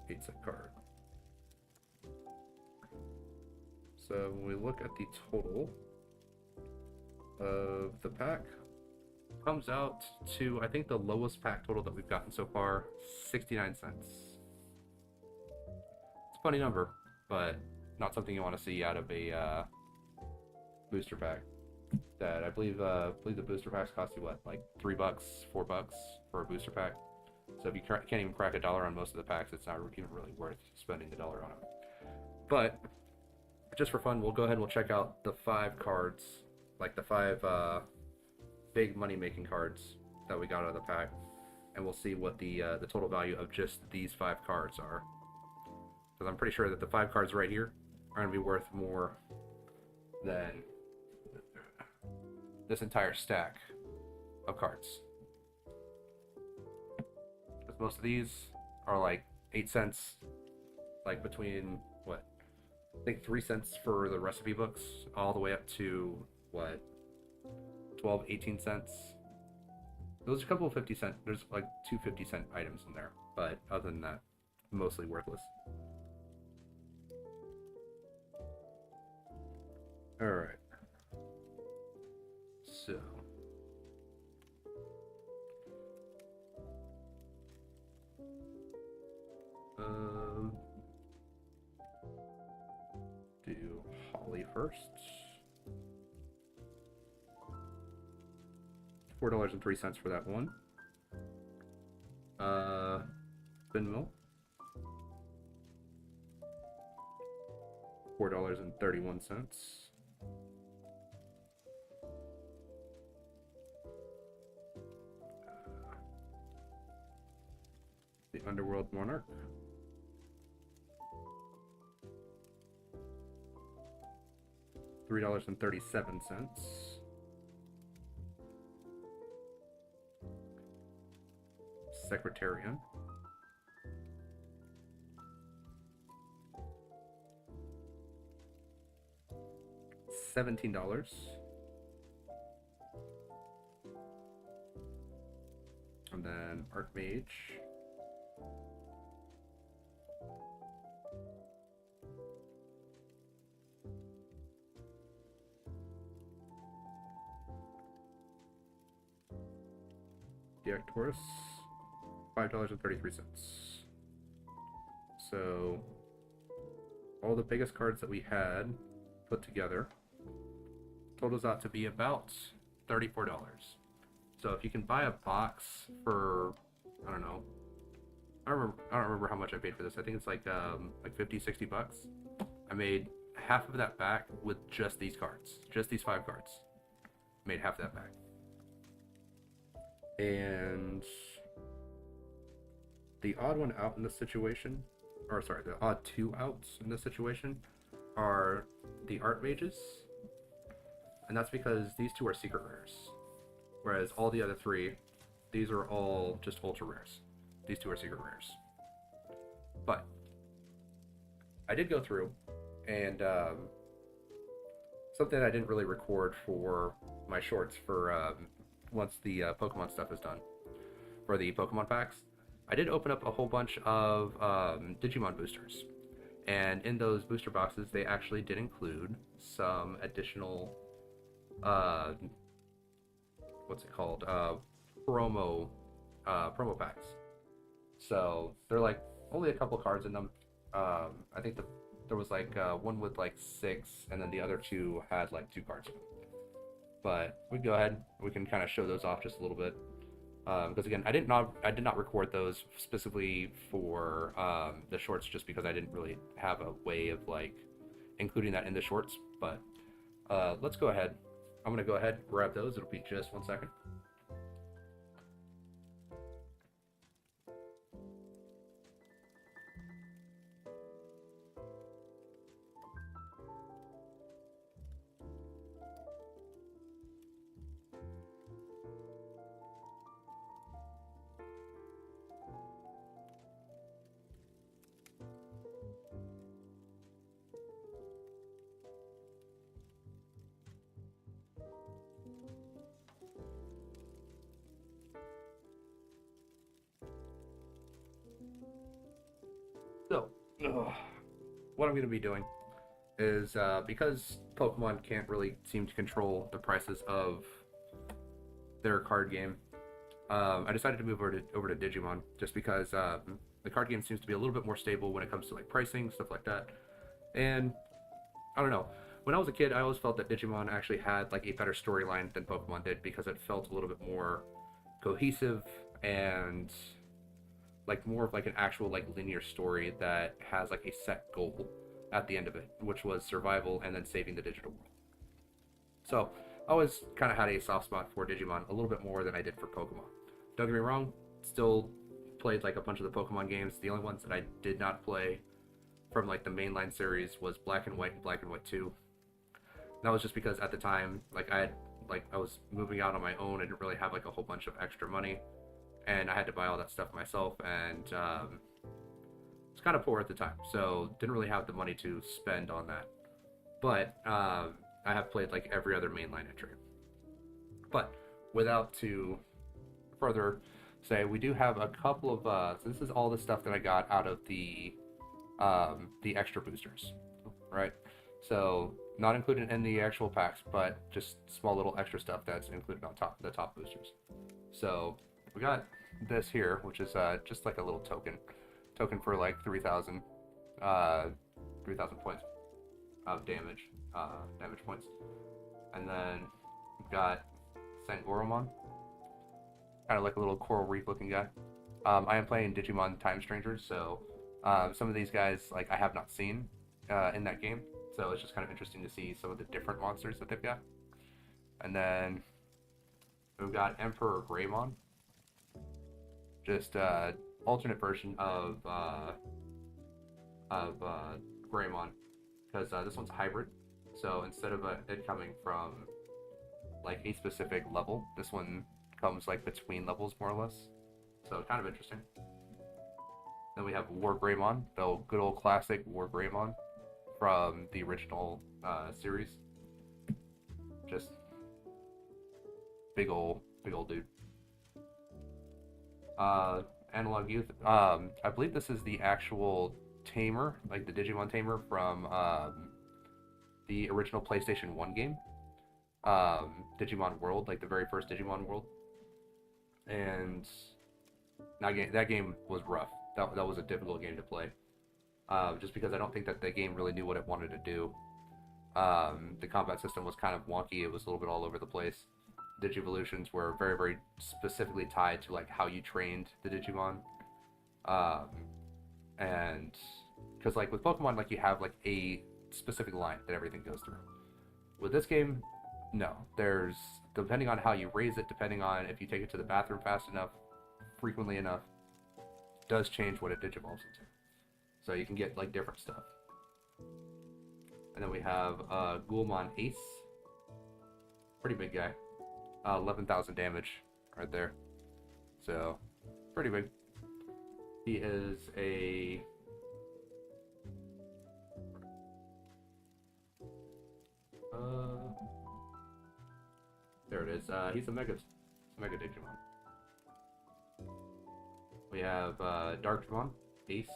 8-cent card. So when we look at the total of the pack, comes out to, I think the lowest pack total that we've gotten so far, 69 cents. It's a funny number, but not something you want to see out of a booster pack. That I believe the booster packs cost you what, like $3, $4 for a booster pack. So if you can't even crack $1 on most of the packs, it's not even really worth spending the dollar on them. But just for fun, we'll go ahead and we'll check out the 5 cards, like the 5 big money-making cards that we got out of the pack, and we'll see what the total value of just these 5 cards are. Because I'm pretty sure that the 5 cards right here are going to be worth more than this entire stack of cards. Because most of these are like 8 cents, like between what? I think 3 cents for the recipe books, all the way up to what? 12, 18 cents. Those are a couple of 50-cent. There's like 2 50-cent items in there, but other than that, mostly worthless. Alright. So. first. $4.03 for that one. Spin mill. $4.31. The Underworld Monarch. $3.37. Secretarian. $17. And then Archmage. Taurus, $5.33. So all the biggest cards that we had put together totals out to be about $34. So if you can buy a box for, I don't know, I don't remember how much I paid for this. I think it's like 50, 60 bucks. I made half of that back with just these cards, just these 5 cards. Made half that back. And the odd one out in this situation, or sorry, the odd 2 outs in this situation are the Archmages, and that's because these 2 are secret rares, whereas all the other 3, these are all just ultra rares. These 2 are secret rares. But I did go through and something I didn't really record for my shorts for once the Pokemon stuff is done for the Pokemon packs. I did open up a whole bunch of Digimon boosters, and in those booster boxes they actually did include some additional what's it called, promo packs. So they're like only a couple cards in them. I think there was like one with like 6, and then the other 2 had like 2 cards in them. But we can go ahead, we can kind of show those off just a little bit, because again, I did not record those specifically for the shorts, just because I didn't really have a way of like including that in the shorts. But let's go ahead. I'm gonna go ahead and grab those. It'll be just 1 second. So, what I'm going to be doing is, because Pokemon can't really seem to control the prices of their card game, I decided to move over to Digimon, just because the card game seems to be a little bit more stable when it comes to like pricing, stuff like that. And I don't know, when I was a kid, I always felt that Digimon actually had like a better storyline than Pokemon did, because it felt a little bit more cohesive and like more of like an actual like linear story that has like a set goal at the end of it, which was survival and then saving the digital world. So I always kind of had a soft spot for Digimon a little bit more than I did for Pokemon. Don't get me wrong, still played like a bunch of the Pokemon games. The only ones that I did not play from like the mainline series was Black and White and Black and White 2. And that was just because at the time, like I was moving out on my own. I didn't really have like a whole bunch of extra money, and I had to buy all that stuff myself, and it's kind of poor at the time, so didn't really have the money to spend on that. But I have played like every other mainline entry. But without to further say, we do have a couple of so this is all the stuff that I got out of the extra boosters, right? So not included in the actual packs, but just small little extra stuff that's included on top, the top boosters. So we got this here, which is just like a little token for like 3,000 points. of damage points. And then we've got Sangoromon, kind of like a little coral reef looking guy. I am playing Digimon Time Strangers, so some of these guys like I have not seen in that game, so it's just kind of interesting to see some of the different monsters that they've got. And then we've got Emperor Greymon, just alternate version of Greymon, because this one's a hybrid. So instead of it coming from like a specific level, this one comes like between levels more or less. So kind of interesting. Then we have War Greymon, the good old classic War Greymon from the original series. Just big old dude. Analog Youth. I believe this is the actual tamer, like the Digimon tamer from the original PlayStation 1 game. Digimon World, like the very first Digimon World. And that game was rough. That was a difficult game to play. Just because I don't think that the game really knew what it wanted to do. The combat system was kind of wonky. It was a little bit all over the place. Digivolutions were very, very specifically tied to like how you trained the Digimon. And because like with Pokemon, like you have like a specific line that everything goes through. With this game, no. There's, depending on how you raise it, depending on if you take it to the bathroom fast enough, frequently enough, does change what it digivolves into. So you can get like different stuff. And then we have Ghoulmon Ace. Pretty big guy. 11,000 damage right there. So, pretty big. He is a... there it is. He's a Mega Digimon. We have Darkmon, Ace.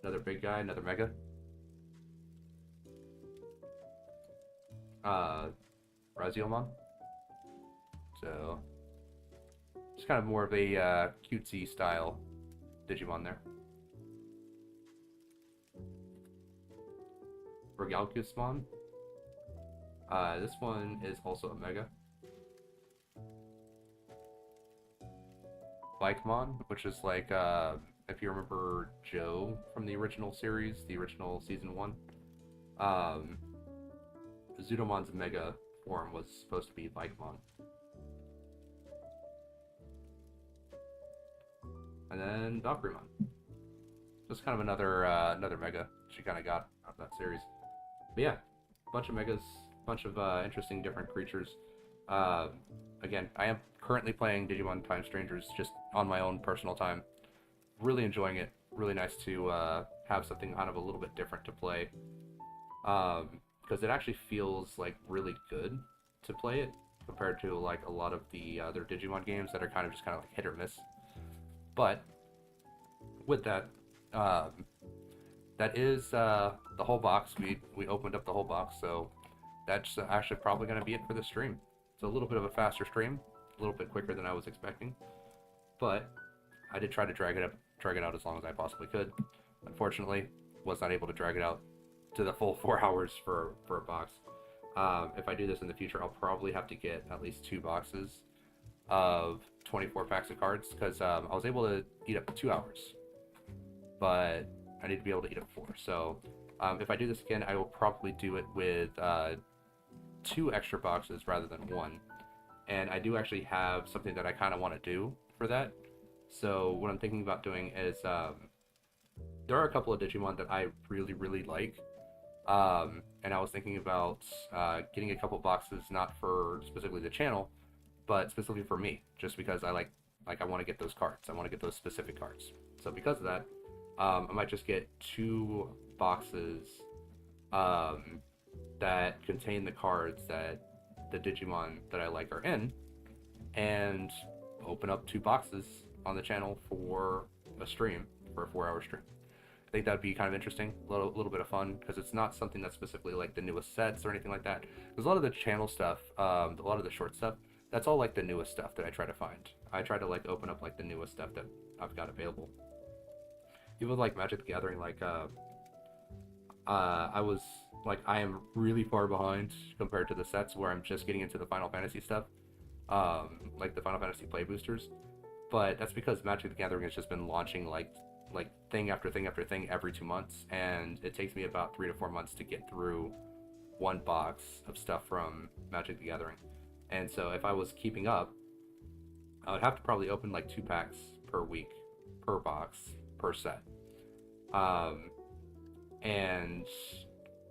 Another big guy, another Mega. Razielmon. So, just kind of more of a cutesy style Digimon there. Regalkusmon. This one is also a Mega. Bikemon, which is like, if you remember Joe from the original series, the original season 1, Zudomon's Mega form was supposed to be Bikemon. And then Valkyremon. Just kind of another Mega she kind of got out of that series. But yeah, bunch of Megas, bunch of interesting different creatures. Again, I am currently playing Digimon Time Strangers just on my own personal time. Really enjoying it. Really nice to have something kind of a little bit different to play. Because it actually feels like really good to play it compared to like a lot of the other Digimon games that are kind of like hit or miss. But with that, that is the whole box. We opened up the whole box, so that's actually probably going to be it for this stream. It's a little bit of a faster stream, a little bit quicker than I was expecting, but I did try to drag it out as long as I possibly could. Unfortunately, was not able to drag it out to the full 4 hours for a box. If I do this in the future, I'll probably have to get at least 2 boxes of 24 packs of cards, because I was able to eat up 2 hours, but I need to be able to eat up 4. So if I do this again, I will probably do it with 2 extra boxes rather than 1. And I do actually have something that I kind of want to do for that. So what I'm thinking about doing is there are a couple of Digimon that I really, really like. And I was thinking about getting a couple boxes, not for specifically the channel, but specifically for me, just because I I want to get those cards. I want to get those specific cards. So because of that, I might just get 2 boxes that contain the cards that the Digimon that I like are in, and open up 2 boxes on the channel for a stream, for a 4-hour stream. I think that'd be kind of interesting, a little bit of fun, because it's not something that's specifically like the newest sets or anything like that. Because a lot of the channel stuff, a lot of the short stuff, that's all like the newest stuff that I try to find. I try to like open up like the newest stuff that I've got available. Even with like Magic the Gathering, like I was like, I am really far behind compared to the sets where I'm just getting into the Final Fantasy stuff, like the Final Fantasy play boosters. But that's because Magic the Gathering has just been launching like thing after thing after thing every 2 months, and it takes me about 3 to 4 months to get through one box of stuff from Magic the Gathering. And so if I was keeping up, I would have to probably open like 2 packs per week, per box, per set. Um, and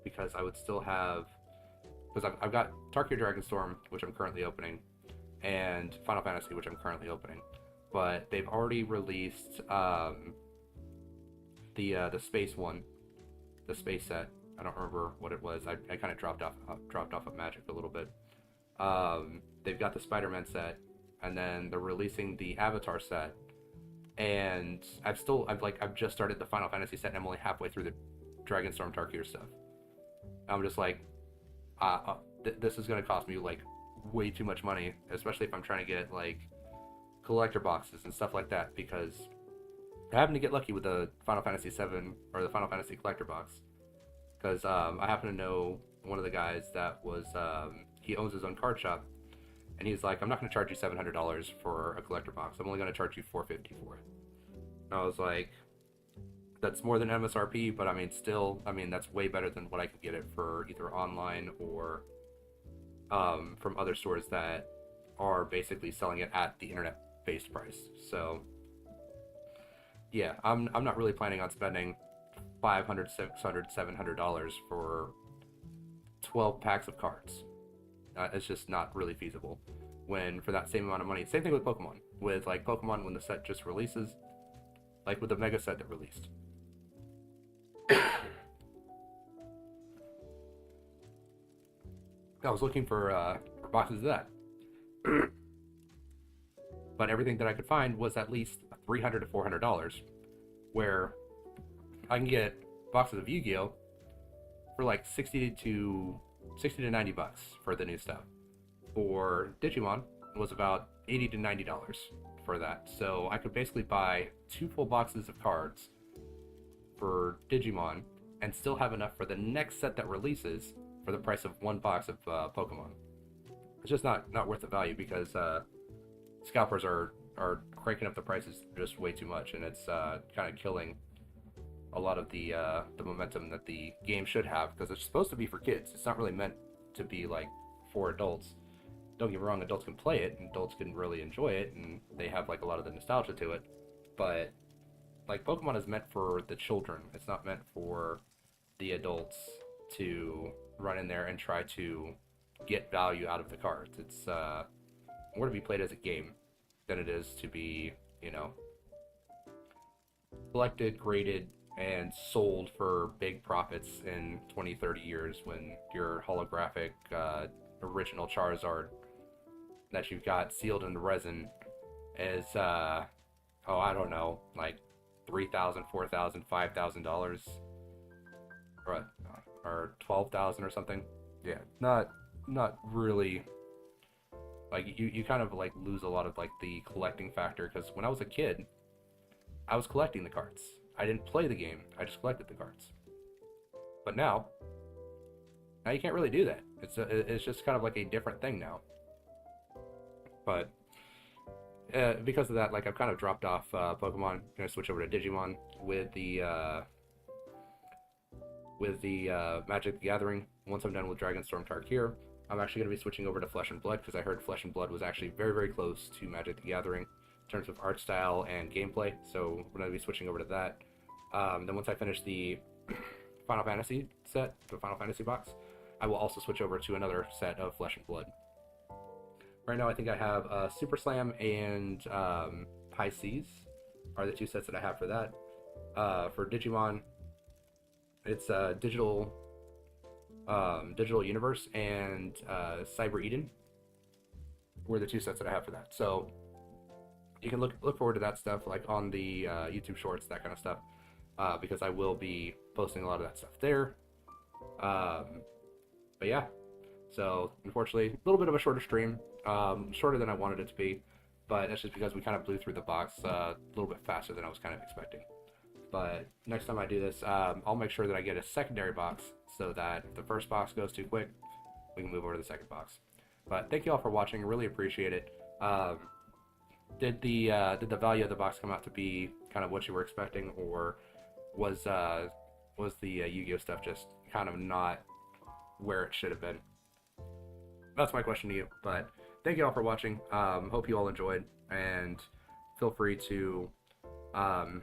because I would still have, because I've got Tarkir Dragonstorm, which I'm currently opening, and Final Fantasy, which I'm currently opening, but they've already released the space one, the space set. I don't remember what it was. I kind of dropped off of Magic a little bit. They've got the Spider-Man set, and then they're releasing the Avatar set. And I've just started the Final Fantasy set, and I'm only halfway through the Dragonstorm Tarkir stuff. I'm just like, this is gonna cost me like way too much money, especially if I'm trying to get like collector boxes and stuff like that, because I happen to get lucky with the Final Fantasy 7 or the Final Fantasy collector box, because I happen to know one of the guys that was he owns his own card shop, and he's like, I'm not going to charge you $700 for a collector box. I'm only going to charge you $450 for it. And I was like, that's more than MSRP, but I mean, still, I mean, that's way better than what I could get it for either online or from other stores that are basically selling it at the internet-based price. So yeah, I'm not really planning on spending $500, $600, $700 for 12 packs of cards. It's just not really feasible. When for that same amount of money, same thing with Pokemon. With like Pokemon, when the set just releases, like with the Mega set that released, I was looking for boxes of that, but everything that I could find was at least $300 to $400, where I can get boxes of Yu-Gi-Oh for like 60 to $90 for the new stuff. For Digimon, it was about $80 to $90 for that. So I could basically buy 2 full boxes of cards for Digimon and still have enough for the next set that releases for the price of 1 box of Pokemon. It's just not worth the value, because scalpers are cranking up the prices just way too much, and it's kind of killing a lot of the momentum that the game should have, because it's supposed to be for kids. It's not really meant to be like for adults. Don't get me wrong, adults can play it and adults can really enjoy it, and they have like a lot of the nostalgia to it, but like Pokemon is meant for the children. It's not meant for the adults to run in there and try to get value out of the cards. It's more to be played as a game than it is to be, you know, collected, graded, and sold for big profits in 20, 30 years, when your holographic original Charizard that you've got sealed in the resin is, I don't know, like $3,000, $4,000, $5,000, or $12,000 or something. Yeah, not really. Like you kind of like lose a lot of like the collecting factor, because when I was a kid, I was collecting the cards. I didn't play the game. I just collected the cards. But now you can't really do that. It's just kind of like a different thing now. But because of that, like I've kind of dropped off Pokemon. I'm gonna switch over to Digimon with the Magic the Gathering. Once I'm done with Dragonstorm Tarkir, I'm actually going to be switching over to Flesh and Blood, because I heard Flesh and Blood was actually very, very close to Magic the Gathering in terms of art style and gameplay. So we're going to be switching over to that. Then once I finish the Final Fantasy set, the Final Fantasy box, I will also switch over to another set of Flesh and Blood. Right now, I think I have Super Slam and High Seas are the 2 sets that I have for that. For Digimon, it's Digital Universe and Cyber Eden were the 2 sets that I have for that. So you can look forward to that stuff, like on the YouTube Shorts, that kind of stuff, because I will be posting a lot of that stuff there. But yeah, so unfortunately, a little bit of a shorter stream, shorter than I wanted it to be, but that's just because we kind of blew through the box a little bit faster than I was kind of expecting. But next time I do this, I'll make sure that I get a secondary box so that if the first box goes too quick, we can move over to the second box. But thank you all for watching. Really appreciate it. Did the value of the box come out to be kind of what you were expecting, or was the Yu-Gi-Oh stuff just kind of not where it should have been? That's my question to you. But thank you all for watching. Hope you all enjoyed, and feel free to um,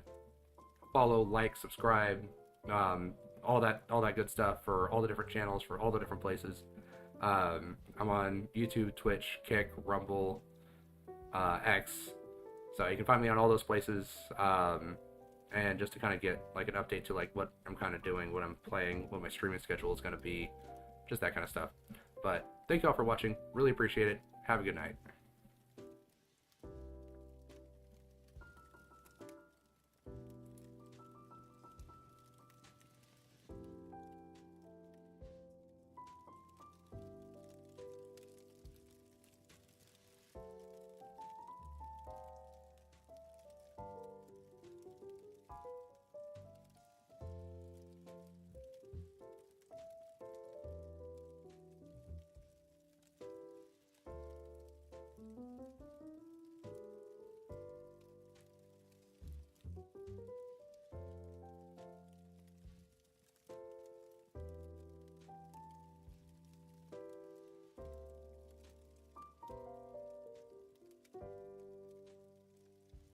follow, like, subscribe, all that good stuff for all the different channels, for all the different places. I'm on YouTube, Twitch, Kick, Rumble, X, so you can find me on all those places. And just to kind of get like an update to like what I'm kind of doing, what I'm playing, what my streaming schedule is going to be, just that kind of stuff. But thank you all for watching. Really appreciate it. Have a good night.